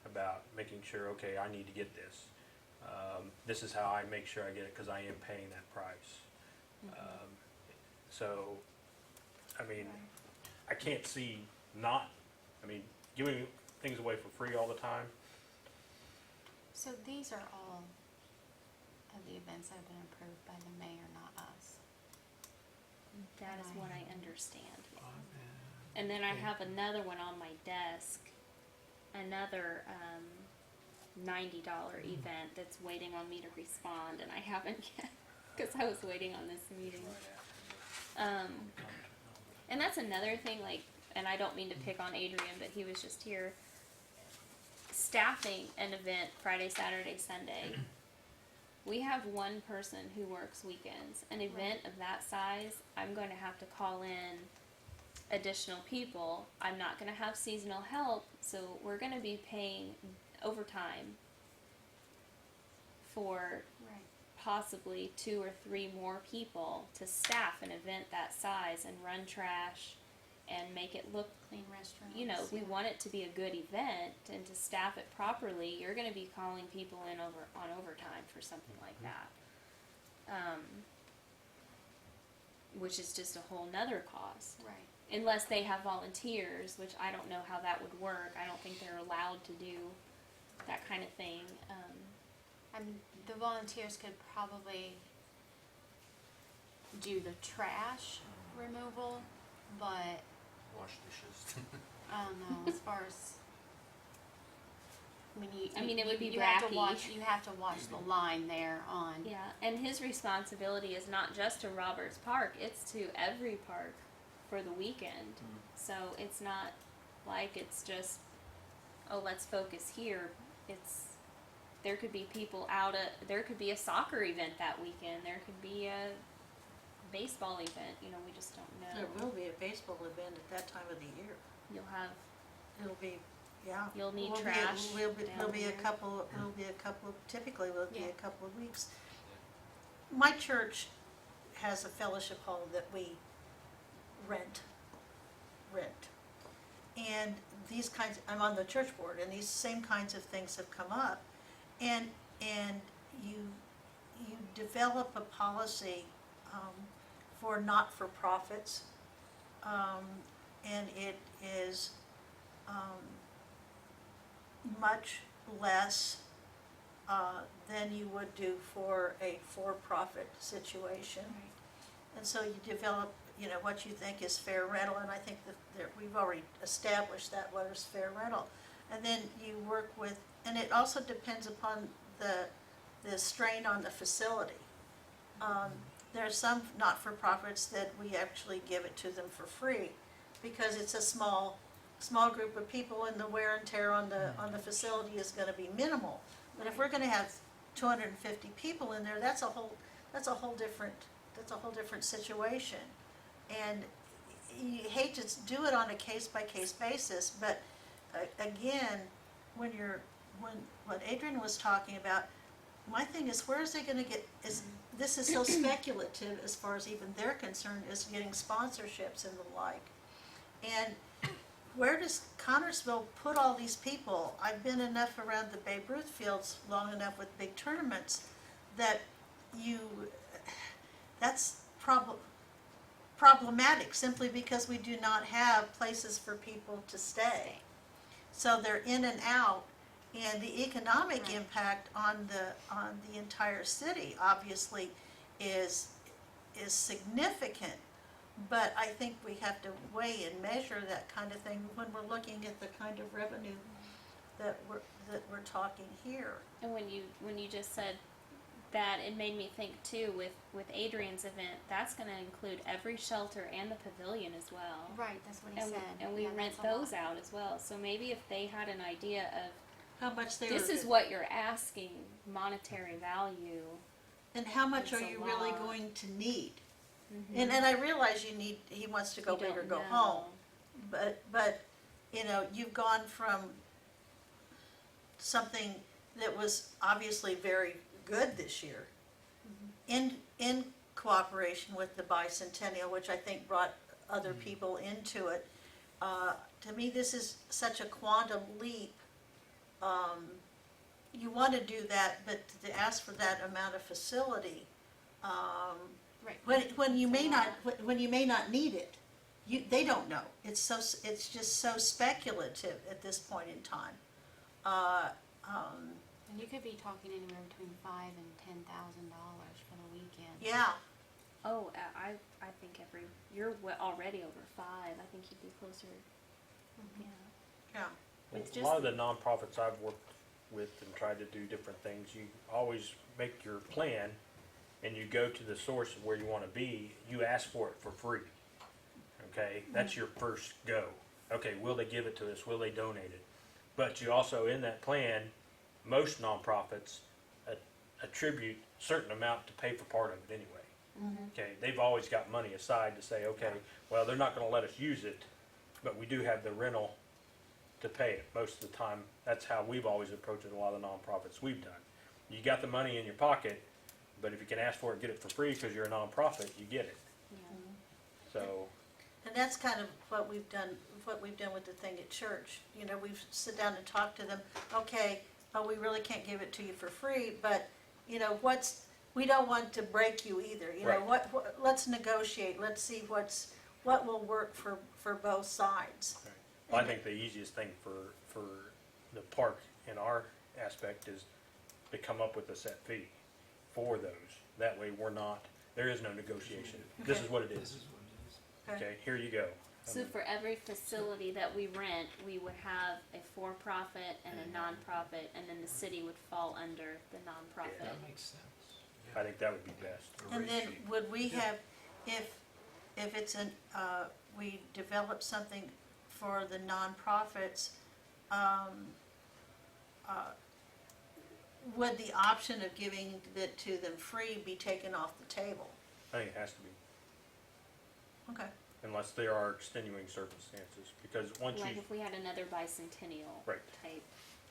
about making sure, okay, I need to get this. This is how I make sure I get it, cause I am paying that price. So, I mean, I can't see not, I mean, giving things away for free all the time. So these are all of the events that have been approved by the mayor, not us. That is what I understand. Oh, man. And then I have another one on my desk, another $90 event that's waiting on me to respond, and I haven't yet because I was waiting on this meeting. And that's another thing, like, and I don't mean to pick on Adrian, but he was just here. Staffing an event Friday, Saturday, Sunday. We have one person who works weekends. An event of that size, I'm going to have to call in additional people. I'm not going to have seasonal help, so we're going to be paying overtime for Right. possibly 2 or 3 more people to staff an event that size and run trash and make it look, Clean restaurants. you know, we yeah. want it to be a good event, and to staff it properly, you're going to be calling people in on overtime for something like that. Which is just a whole nother cost. Right. Unless they have volunteers, which I don't know how that would work. I don't think they're allowed to do that kind of thing. And the volunteers could probably do the trash removal, but Wash dishes. I don't know, as far as, I mean, it would be you have to bracky. watch the line there on. Yeah, and his responsibility is not just to Roberts Park, it's to every park for the weekend. So it's not like it's just, oh, let's focus here. There could be people there could be a soccer event that weekend, there could be a baseball event, we just don't know. There will be a baseball event at that time of the year. You'll have, It'll be, yeah. You'll need Will be- trash Will be, down there'll be a there. couple, typically will be Yeah. a couple of weeks. My church has a fellowship hall that we rent. And these kinds, I'm on the church board, and these same kinds of things have come up. And you develop a policy, for not-for-profits, and it is, much less, than you would do for a for-profit situation. And so you develop, what you think is fair rental, and I think that we've already established that what is fair rental. And then you work with, and it also depends upon the strain on the facility. There are some not-for-profits that we actually give it to them for free, because it's a small group of people, and the wear and tear on the facility is gonna be minimal. But if we're gonna have 250 people in there, that's a whole different situation. And you hate to do it on a case-by-case basis, but again, what Adrian was talking about, my thing is, where is they gonna get, this is so speculative as far as even they're concerned, is getting sponsorships and the like. And where does Connersville put all these people? I've been enough around the Babe Ruth fields long enough with big tournaments that that's problematic, simply because we do not have places for people to stay. So they're in and out, and the economic Right. impact on the entire city obviously is significant. But I think we have to weigh and measure that kind of thing when we're looking at the kind of revenue that we're talking here. And when you just said that, it made me think too, with Adrian's event, that's gonna include every shelter and the pavilion as well. Right, that's what he And, said. and we Yeah, rent that's a lot. those out as well, so maybe if they had an idea of how much they this were, is what you're asking, monetary value. and how much it's are a you really lot. going to need? Mhm. And I realize he wants to go You big or don't go know. home, but, you know, you've gone from something that was obviously very good this year in cooperation with the bicentennial, which I think brought other people into it. To me, this is such a quantum leap. You want to do that, but to ask for that amount of facility, Right. when you may not, when you may not need it, they don't know. It's just so speculative at this point in time. And you could be talking anywhere between $5,000 and $10,000 for the weekend. Yeah, Oh, I think you're already over 5. I think you'd be closer. Yeah. yeah. It's A lot of just- the nonprofits I've worked with and tried to do different things, you always make your plan and you go to the source of where you want to be, you ask for it for free. Okay, that's your first go. Okay, will they give it to us? Will they donate it? But you also, in that plan, most nonprofits attribute a certain amount to pay for part of it anyway. Okay, they've always got money aside to say, okay, well, they're not going to let us use it, but we do have the rental to pay it most of the time. That's how we've always approached it, a lot of the nonprofits we've done. You got the money in your pocket, but if you can ask for it, get it for free because you're a nonprofit, you get it. Yeah. So, And that's kind of what we've done with the thing at church. You know, we've sit down and talked to them, okay, we really can't give it to you for free, but, you know, we don't want to break you either. You know, Right. let's negotiate, let's see what will work for both sides. I think the easiest thing for the park in our aspect is to come up with a set fee for those. That way there is no negotiation. This Okay. is what it This is. is what it is. Okay, here you go. So for every facility that we rent, we would have a for-profit and a nonprofit, and then the city would fall under the nonprofit. That makes sense. I think that would be best. A And rate then sheet. would we have, if it's we develop something for the nonprofits, would the option of giving it to them free be taken off the table? I think it has to be, Okay. unless there are extenuating circumstances, because once Like you, if we had another bicentennial Right. type.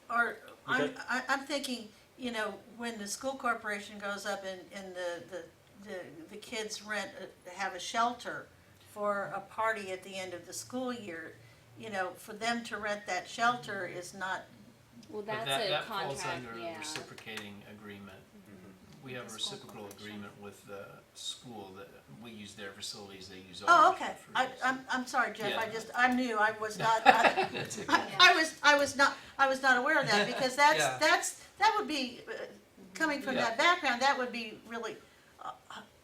Or, I'm, Because- I'm thinking, you know, when the school corporation goes up and the kids have a shelter for a party at the end of the school year, you know, for them to rent that shelter is not, Well, But that's a that falls contract, under yeah. reciprocating agreement. We have a The school reciprocal corporation. agreement with the school that we use their facilities, they use ours. oh, okay. for free, so- I'm sorry, Jeff, Yeah. I'm new, I was not, That's okay. I was not aware of that, because Yeah. that would be, coming from Yeah. that background, that would be really, Oh,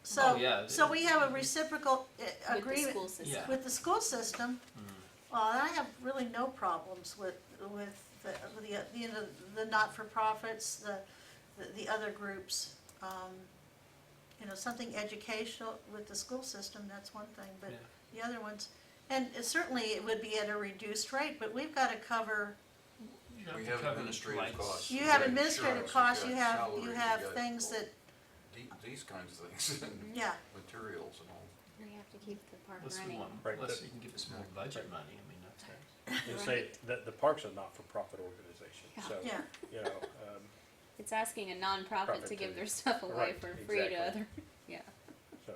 so, yeah. so we have a reciprocal With the agreement school system. Yeah. with the school system. Well, I have really no problems with the you know, the not-for-profits, the other groups. You know, something educational with the school system, that's one thing, but Yeah. the other ones, and certainly it would be at a reduced rate, but we've got to cover, You We to have cover administrative lights. costs. you You have got administrative insurance, costs, you you got have, salaries, you you have got things that, These kinds of things, and yeah. materials and all. We have to keep the park Unless we running. want, Right, unless but- you can give us more budget money, I mean, that's. you say, the park's a not-for-profit organization, so, Yeah. you know, It's asking a nonprofit Profit to give to- their stuff away right, for free to exactly. other, yeah. so.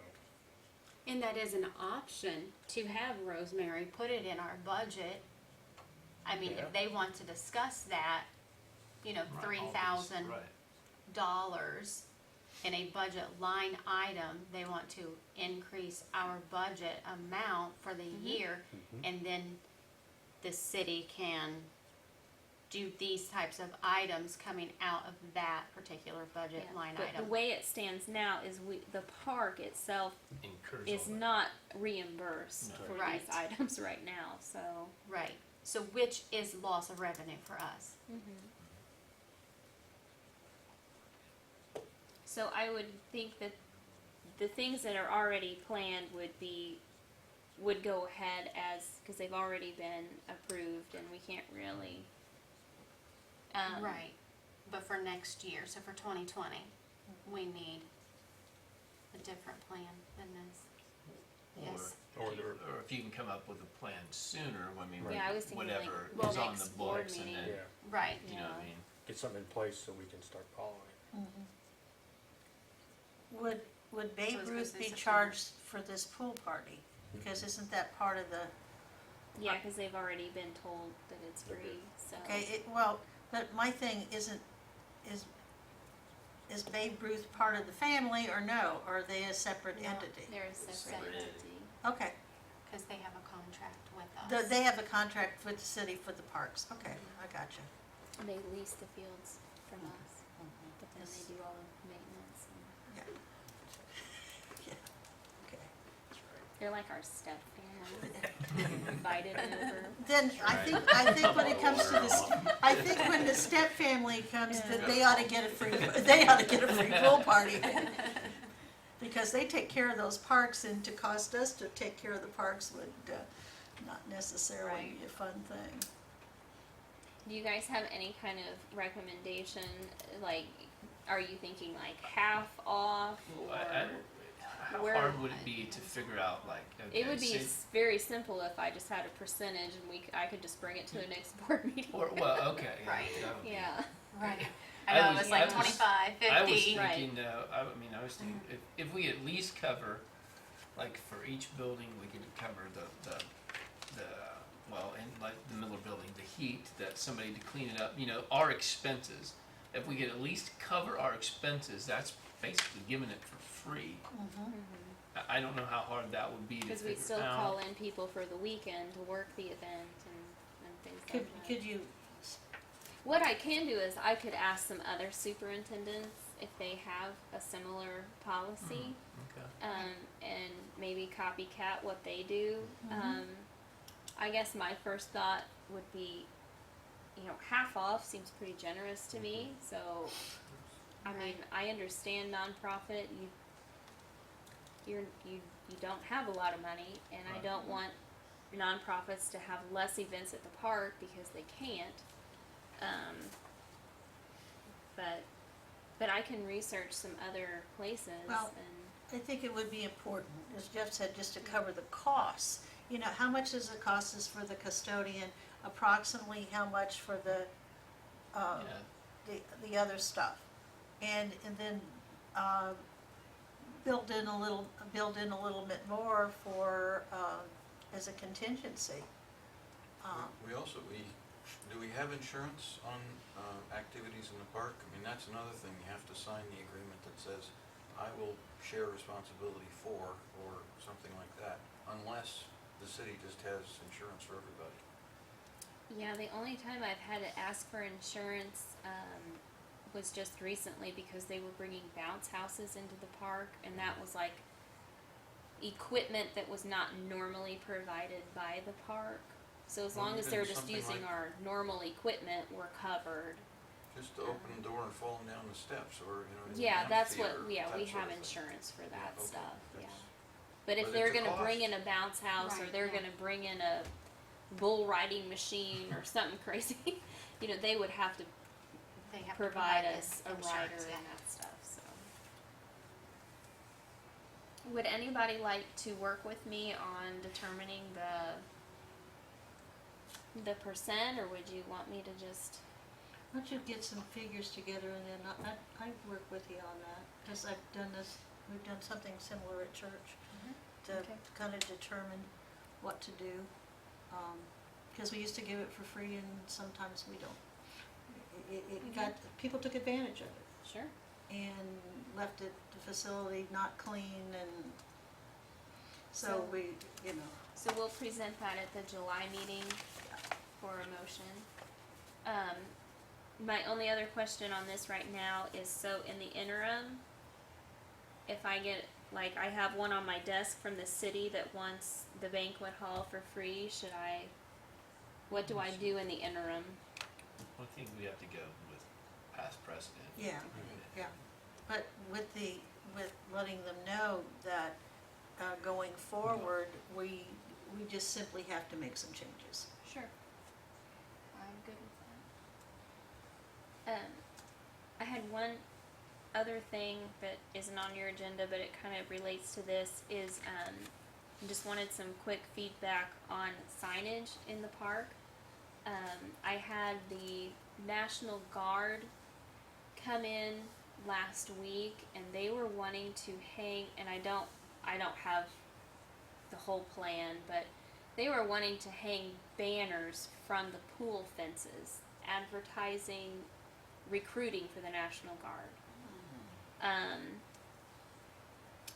And that is an option to have Rosemary put it in our budget. I mean, Yeah. if they want to discuss that, you know, Right, $3,000 Right. in a budget line item, they want to increase our budget amount for the year, and then the city can do these types of items coming out of that particular budget Yeah. line But the item. way it stands now is the park itself Incurs is all that. not reimbursed No. for Right. these items right now, so. Right, so which is loss of revenue for us. So I would think that the things that are already planned would go ahead as, because they've already been approved and we can't really Right, but for next year, so for 2020, we need a different plan than this. Yes. Or Or if you can come up with a plan sooner, I mean, Yeah, I was thinking like whatever the is on the next board books and meeting. then, yeah, Right. you know what I Yeah. mean? get something in place so we can start following. Would Babe So it's Ruth supposed to be be September. charged for this pool party? Because isn't that part of the, Yeah, because they've already been told that it's free, so. okay, but my thing isn't, is Babe Ruth part of the family or no? Or are they a separate No, entity? They're a separate Separate. entity. Okay, Because they have a contract with us. they have a contract with the city for the parks, okay, I gotcha. They lease the fields from us, but then they do all the maintenance. And Yeah. Yeah, okay. they're like our step family, invited over. Then I think when it comes to this, I think when the step family comes, that they ought to get a free pool party. Because they take care of those parks, and to cost us to take care of the parks would not necessarily Right. be a fun thing. Do you guys have any kind of recommendation? Like, are you thinking like half off? Or How where- hard would it be to figure out, like, okay, it would be say- very simple if I just had a percentage and I could just bring it to the next board meeting. or, well, okay, yeah, Right. that would be- Yeah. Right. I I know, it was- was like I was- 25, 50. I was Right. thinking, I mean, I was thinking, if we at least cover, like, for each building, we could cover the, well, in like the Miller building, the heat, that somebody to clean it up, you know, our expenses. If we could at least cover our expenses, that's basically giving it for free. I don't know how hard that would be to Because figure we still out. call in people for the weekend to work the event and things Could, like that. could you, What I can do is I could ask some other superintendents if they have a similar policy, Okay. and maybe copycat what they do. I guess my first thought would be, half off seems pretty generous to me. So, I mean, I understand nonprofit. You don't have a lot of money, and I Right. don't want nonprofits to have less events at the park because they can't. But I can research some other places Well, and I think it would be important, as Jeff said, just to cover the costs. How much does it cost us for the custodian, approximately how much for the, Yeah. the other stuff? And then, build in a little bit more for, as a contingency. Do we have insurance on activities in the park? I mean, that's another thing, you have to sign the agreement that says, I will share responsibility for, or something like that, unless the city just has insurance for everybody. yeah, the only time I've had to ask for insurance was just recently because they were bringing bounce houses into the park, and that was like equipment that was not normally provided by the park. So as Well, long as even they're just something using like- our normal equipment, we're covered. Just to open the door and falling down the steps, or, in the Yeah, that's what. amphitheater, Yeah, that we sort have of thing. insurance for Yeah, that okay, stuff. Yeah. that's- But if But they're it's a gonna bring cost. in a bounce house, or Right, they're yeah. gonna bring in a bull riding machine or something crazy, they would have to They have to provide provide us a insurance, rider yeah. and that stuff. So, would anybody like to work with me on determining the percent, or would you want me to just? Why don't you get some figures together, and then I'd work with you on that, because I've done this, we've done something similar at church to Okay. kind of determine what to do. Because we used to give it for free, and sometimes we don't. It got, people took advantage of it Sure. and left it, the facility not clean, and so So- we, So we'll present that at the July meeting for a motion. My only other question on this right now is, so in the interim, if I get, like, I have one on my desk from the city that wants the banquet hall for free, what do I do in the interim? I think we have to go with past precedent. yeah. Yeah, but with letting them know that, going forward, we just simply have to make some changes. Sure. I'm good with one other thing that isn't on your agenda, but it kind of relates to this, is just wanted some quick feedback on signage in the park. I had the National Guard come in last week, and they were wanting to hang, and I don't have the whole plan, but they were wanting to hang banners from the pool fences advertising recruiting for the National Guard.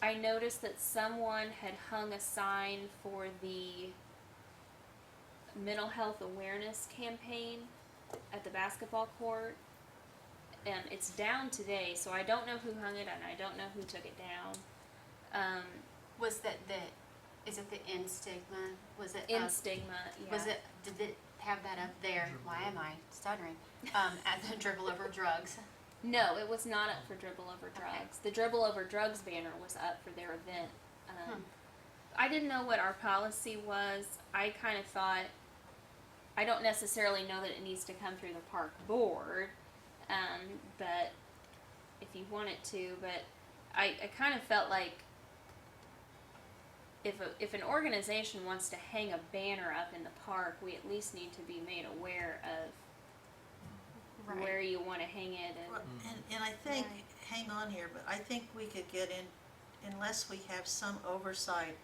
I noticed that someone had hung a sign for the mental health awareness campaign at the basketball court. It's down today, so I don't know who hung it and I don't know who took it down. Was that is it the in stigma? Was it In stigma, yeah. Was it? Did it have that up there? Why am I stuttering? At the Dribble Over Drugs. No, it was not up for Dribble Over Drugs. Okay. The Dribble Over Drugs banner was up for their event. I didn't know what our policy was. I kind of thought, I don't necessarily know that it needs to come through the park board, but if you want it to, but I kind of felt like if an organization wants to hang a banner up in the park, we at least need to be made aware of where you want to hang it. Well, and I think, hang on here, but I think we could get in, unless we have some oversight,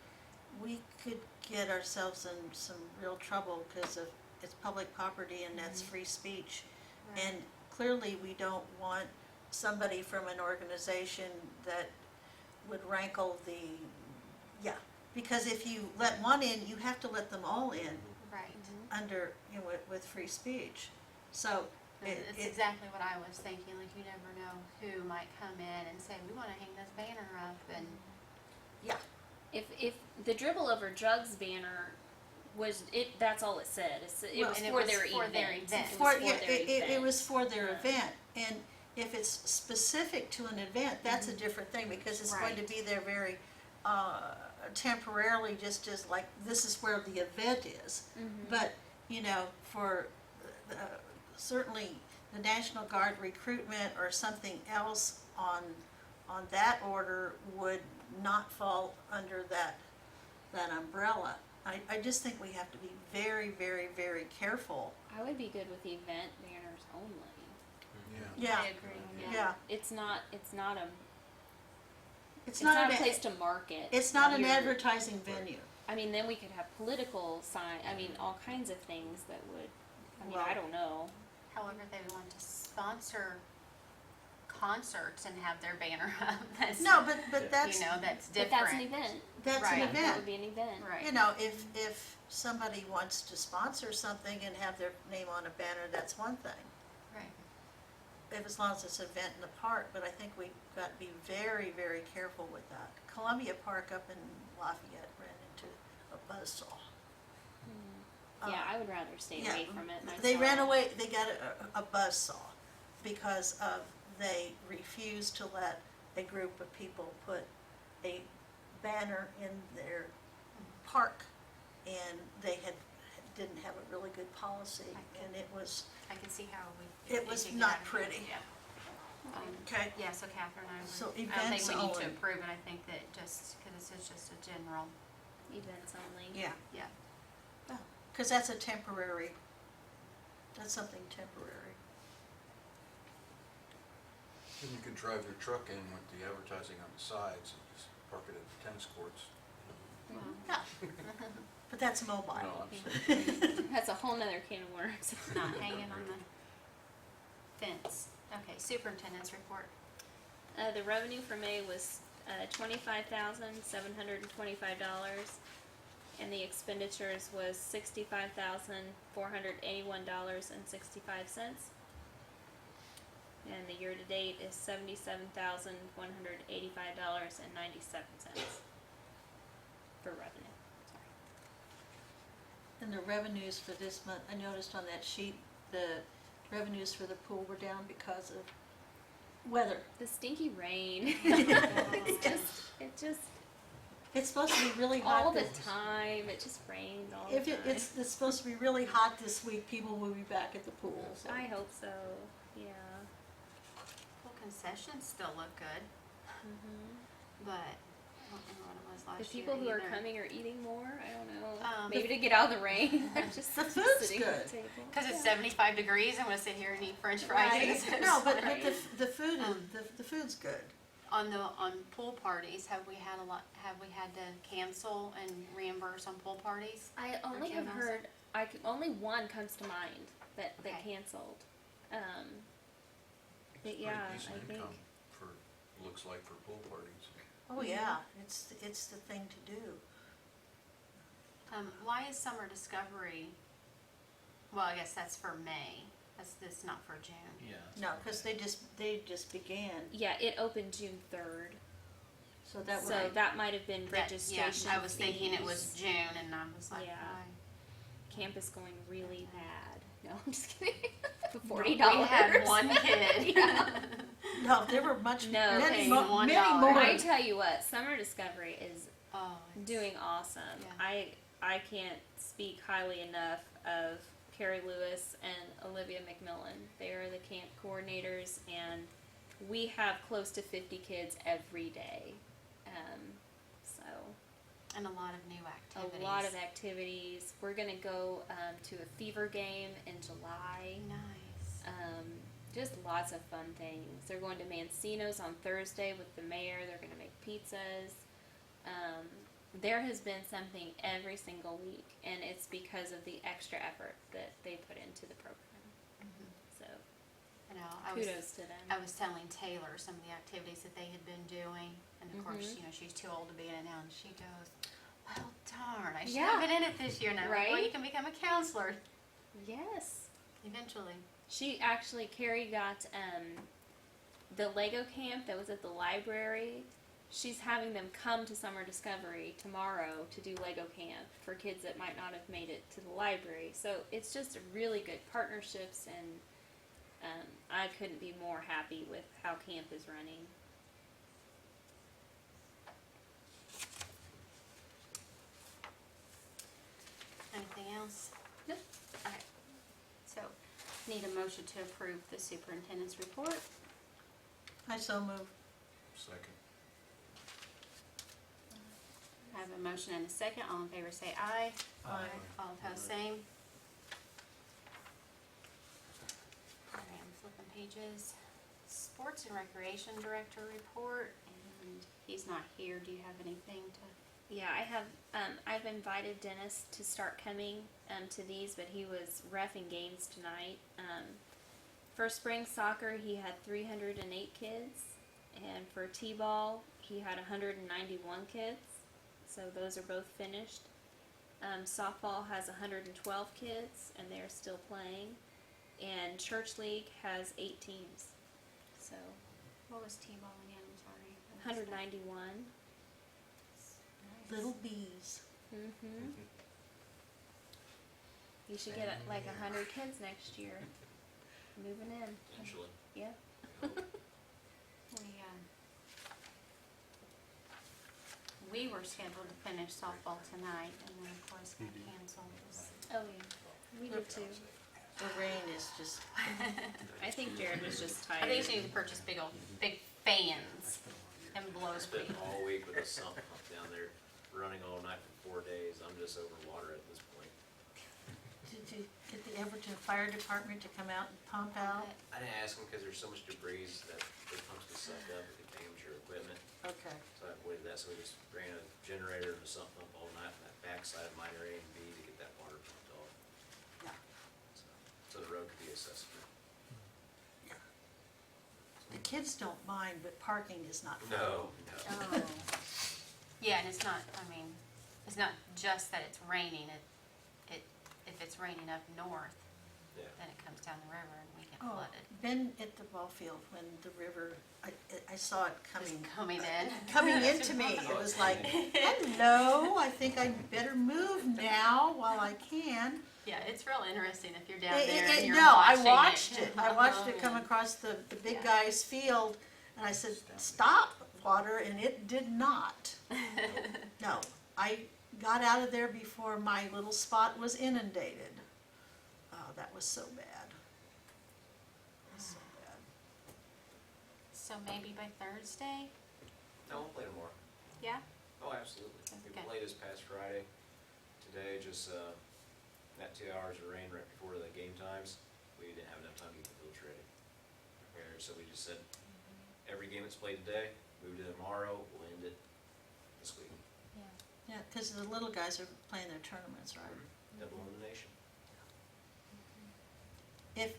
we could get ourselves in some real trouble because of it's public property and that's free speech. Right. And clearly we don't want somebody from an organization that would rankle because if you let one in, you have to let them all in Right. under, with free speech. So It's exactly what I was thinking. Like, you never know who might come in and say, "We want to hang this banner up," and If the Dribble Over Drugs banner was it, that's all it said. It was and it for was their for event. their event. It was For, for yeah, their it event. was for their Yeah. event, and if it's specific to an event, that's a different thing, because it's going to Right. be there very, temporarily, just as like, this is where the event is. But, for, certainly the National Guard recruitment or something else on that order would not fall under that umbrella. I just think we have to be very, very, very careful. I would be good with event banners only. Yeah. I agree. Yeah. It's not a It's it's not not an, a place to market. it's not an Your- advertising venue. I mean, then we could have political sign. I mean, all kinds of things that would. I mean, Well- I don't know. However, they want to sponsor concerts and have their banner up. That's, No, but that's, that's But different. that's an event. that's Right. an That event. would be an event. Right. If somebody wants to sponsor something and have their name on a banner, that's one thing. Right. If, as long as it's an event in the park, but I think we've got to be very, very careful with that. Columbia Park up in Lafayette ran into a buzzsaw. Yeah, I would rather stay Yeah, away from it myself. They ran away, they got a buzzsaw because they refused to let a group of people put a banner in their park, and they didn't have a really good policy, and it was, I can see how we. it we was could get not out of hand. pretty. Yeah. Okay. Yeah, so Catherine, I So don't think events we need to only. approve it. I think that just, because this is just a general, Events only. Yeah, yeah. because that's something temporary. And you could drive your truck in with the advertising on the sides and just park it at the tennis courts. Yeah. But that's mobile. No, I'm saying, That's a whole nother can of worms. It's not hanging on the fence. Okay, superintendent's report. The revenue for May was $25,725, and the expenditures was $65,481.65. And the year to date is $77,185.97 for revenue. And the revenues for this month, I noticed on that sheet, the revenues for the pool were down because of weather. The stinky rain. It's just It's supposed to be really hot. all the this- time. It just rains all If the time. it's supposed to be really hot this week, people will be back at the pool, so. I hope so. Yeah. We'll concessions still look good, but I don't remember what it was The last year people who are either. coming are eating more. I don't know. Um, Maybe to get out of the rain. They're just The food's sitting at good. the table. Cause it's 75 degrees, I'm gonna sit here and eat french fries. Right. No, but Right. the food is, the food's good. On pool parties, have we had to cancel and reimburse on pool parties? I only Jim have also? heard. Only one comes to mind that Okay. canceled. But It's yeah, pretty decent I think. income for, looks like for pool parties. Oh, yeah, it's the thing to do. Why is Summer Discovery, well, I guess that's for May, that's not for June. Yeah. No, cause they just began, Yeah, it opened June 3rd, so that so would, that might have been That- registration. Yeah, I was thinking it fees. was June, and I was like, Yeah. why? Campus going really bad. No, I'm just kidding. $40. We had one kid. Yeah. no, there were much, No, many okay. more, many $1. more. I tell you what, Summer Discovery is Oh, it's- doing awesome. Yeah. I can't speak highly enough of Carrie Lewis and Olivia McMillan. They are the camp coordinators, and we have close to 50 kids every day. So and a lot of new activities. a lot of activities. We're gonna go to a fever game in July. Nice. Just lots of fun things. They're going to Mancino's on Thursday with the mayor. They're going to make pizzas. There has been something every single week, and it's because of the extra effort that they put into the program. So I know. I was kudos to them. I was telling Taylor some of the activities that they had been doing, and of course, Mhm. you know, she's too old to be in it now, and she goes, "Well, darn, I should Yeah. have been in it this year." And I'm like, "Well, Right? you can become a counselor Yes. eventually." Carrie got the Lego camp that was at the library. She's having them come to Summer Discovery tomorrow to do Lego camp for kids that might not have made it to the library. So it's just really good partnerships, and I couldn't be more happy with how camp is running. Anything else? Nope. Okay. So, need a motion to approve the superintendent's report. I so move. Second. I have a motion and a second. All in favor say aye. Aye. All opposed, same. Okay, I'm flipping pages. Sports and Recreation Director report, and he's not here. Do you have anything to? Yeah, I have. I've invited Dennis to start coming to these, but he was reffing games tonight. For spring soccer, he had 308 kids, and for t-ball, he had 191 kids. So those are both finished. Softball has 112 kids, and they're still playing. And Church League has 8 teams. So What was T-ball again? I'm sorry. 191. Little bees. Mm-hmm. You should get like 100 kids next year. Moving in. Eventually. Yeah. We were scheduled to finish softball tonight, and then of course got canceled. Oh yeah. We did too. The rain is just, I think Jared was just I tired. think you need to purchase big fans and blow Spent people. all week with a sump pump down there, running all night for 4 days. I'm just over water at this point. did you get the Everton Fire Department to come out and pump out? I didn't ask them because there's so much debris that the pumps get sucked up, it could damage your equipment. Okay. So I avoided that, so we just ran a generator and a sump pump all night from that backside of minor A and B to get that water pumped off. Yeah. So the road could be accessible. The kids don't mind, but parking is not fun. No. Oh. Yeah, and it's not, I mean, it's not just that it's raining, if it's raining up north, Yeah. then it comes down the river and we get Oh, flooded. been at the ball field when the river, I saw it Just coming, coming in. coming into me. It was like, hello, I think I'd better move now while I can. Yeah, it's real interesting if you're down there and you're No, I watching watched it. it. I watched it come across the big Yeah. guy's field, and I said, stop, water, and it did not. No, I got out of there before my little spot was inundated. Oh, that was so bad. It was so bad. so maybe by Thursday? No, we'll play tomorrow. Yeah? Oh, absolutely. We Okay. played this past Friday. Today, just, that 2 hours of rain right before the game times, we didn't have enough time to get the fields ready. Prepared, so we just said, every game that's played today, move to tomorrow, we'll end it this week. Yeah, because the little guys are playing their tournaments, right? Double elimination. If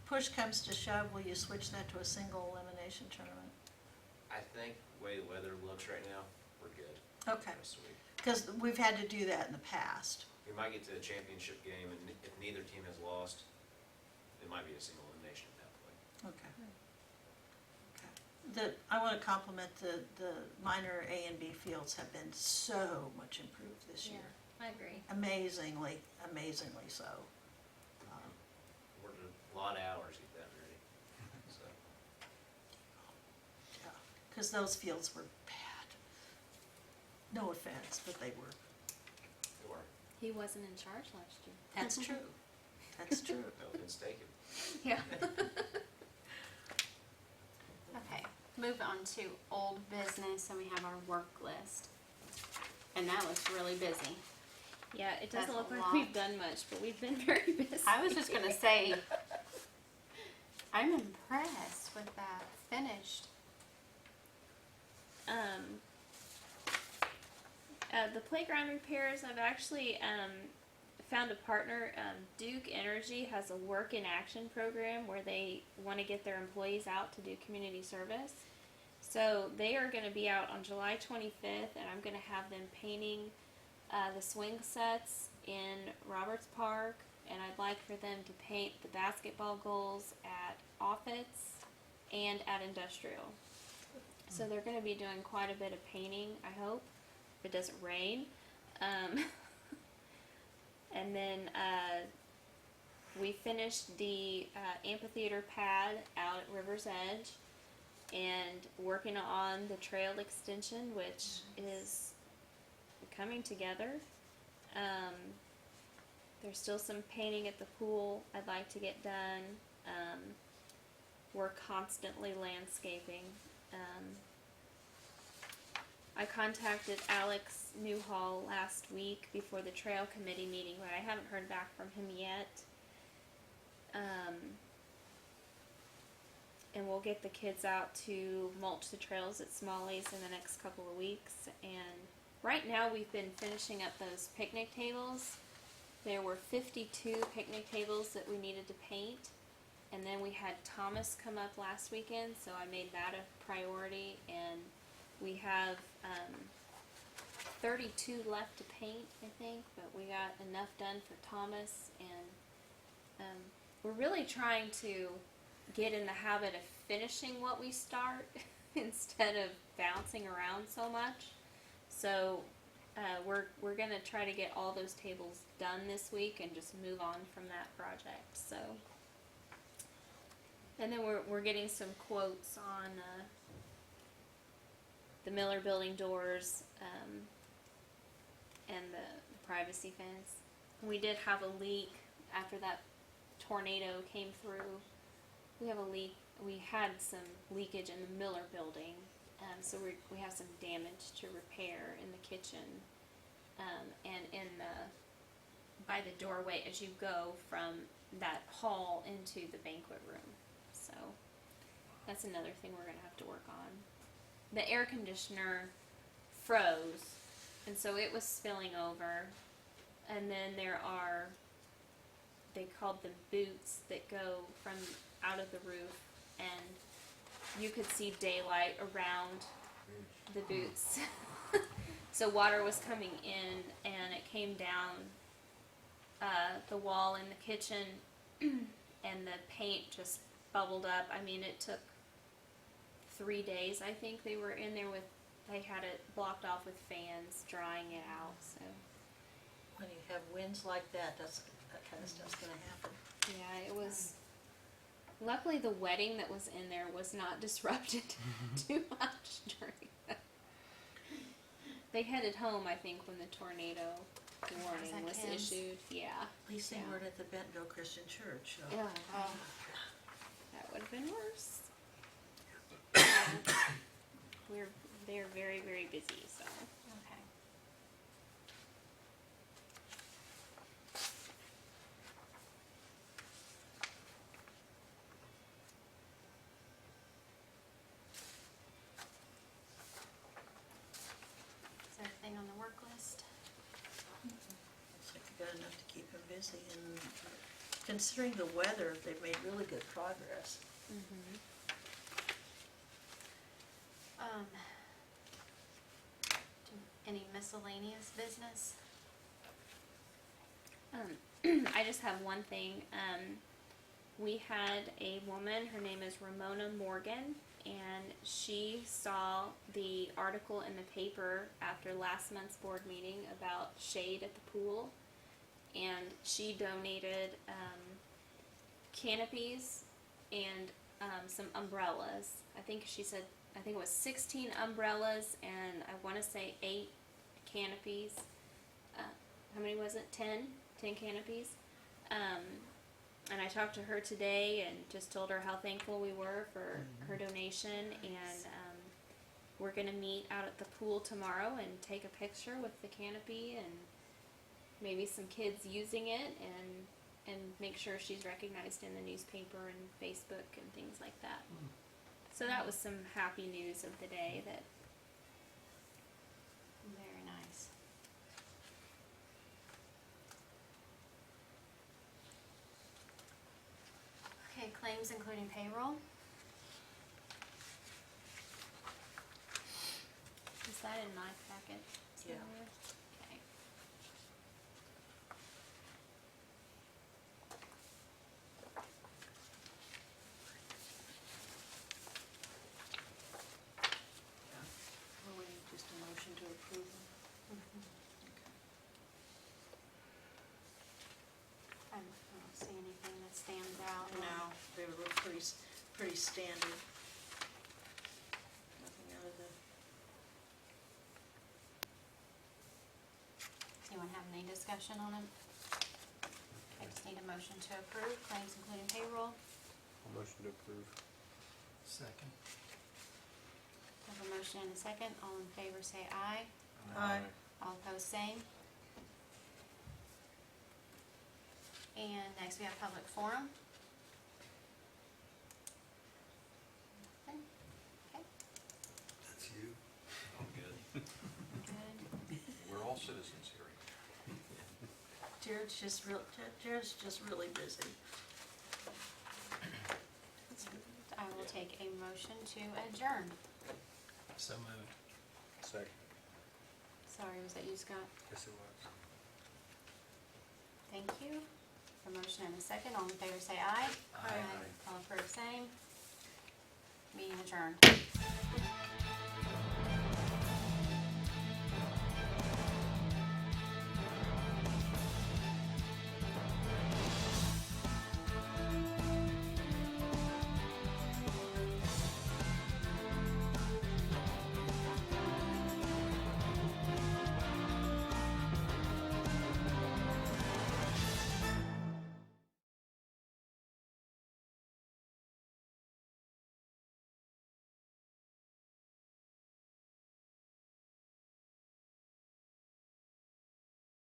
push comes to shove, will you switch that to a single elimination tournament? I think the way the weather looks right now, we're good Okay, the rest of the week. because we've had to do that in the past. We might get to the championship game, and if neither team has lost, it might be a single elimination at that point. Okay. Okay. I want to compliment the minor A and B fields have been so much improved this year. I agree. Amazingly so. Worked a lot of hours to get that ready, so. Yeah, because those fields were bad. No offense, but they were. They were. He wasn't in charge last year. That's true. That's true. No offense taken. Yeah. Okay, move on to old business, and we have our work list. And that was really busy. Yeah, it doesn't That's look a like lot. we've done much, but we've been very busy. I was just gonna say, I'm impressed with that finished. The playground repairs, I've actually found a partner. Duke Energy has a work in action program where they want to get their employees out to do community service. So they are going to be out on July 25th, and I'm going to have them painting the swing sets in Roberts Park, and I'd like for them to paint the basketball goals at Offutt's and at Industrial. So they're going to be doing quite a bit of painting, I hope, if it doesn't rain. And then we finished the amphitheater pad out at River's Edge and working on the trail extension, which is coming together. There's still some painting at the pool I'd like to get done. We're constantly landscaping. I contacted Alex Newhall last week before the trail committee meeting, but I haven't heard back from him yet. And we'll get the kids out to mulch the trails at Smalley's in the next couple of weeks. And right now we've been finishing up those picnic tables. There were 52 picnic tables that we needed to paint. And then we had Thomas come up last weekend, so I made that a priority. And we have 32 left to paint, I think, but we got enough done for Thomas. And we're really trying to get in the habit of finishing what we start instead of bouncing around so much. So we're gonna try to get all those tables done this week and just move on from that project. So, and then we're getting some quotes on the Miller Building doors and the privacy fence. We did have a leak after that tornado came through. We have a leak. We had some leakage in the Miller Building, so we have some damage to repair in the kitchen and in by the doorway as you go from that hall into the banquet room. So that's another thing we're gonna have to work on. The air conditioner froze, and so it was spilling over. And then there are, they called them boots that go from out of the roof, and you could see daylight around the boots. So water was coming in, and it came down the wall in the kitchen, and the paint just bubbled up. I mean, it took 3 days, I think they were in there with, they had it blocked off with fans, drying it out, so. When you have winds like that, that kind of stuff's gonna happen. Yeah, it was, luckily the wedding that was in there was not disrupted too much during that. They headed home, I think, when the tornado warning that was Kim's? issued, yeah. At least they Yeah. weren't at the Bentonville Christian Church, so. Yeah. That would have been worse. enough to keep them busy, and considering the weather, they've made really good progress. Any miscellaneous business? I just have one thing. We had a woman, her name is Ramona Morgan, and she saw the article in the paper after last month's board meeting about shade at the pool, and she donated canopies and some umbrellas. I think it was 16 umbrellas and I want to say 8 canopies. How many was it? 10 canopies. And I talked to her today and just told her how thankful we were for her donation, and we're going to meet out at the pool tomorrow and take a picture with the canopy and maybe some kids using it, and make sure she's recognized in the newspaper and Facebook and things like that. So that was some happy news of the day. That Very nice. Okay, claims including payroll. is that in my packet Yeah. somewhere? Okay. Or we need just a motion to approve them? I don't see anything that stands out. No, they were pretty standard. Nothing out of the, Anyone have any discussion on them? I just need a motion to approve claims including payroll. Motion to approve. Second. I have a motion and a second. All in favor say aye. Aye. All opposed, same. And next we have public forum. Nothing? Okay, That's you. I'm good. good. We're all citizens here. Jared's just really busy. I will take a motion to adjourn. So moved. Second. Sorry, was that you, Scott? Yes, it was. Thank you. A motion and a second. All in favor say aye. Aye. All opposed, same. Meeting adjourned.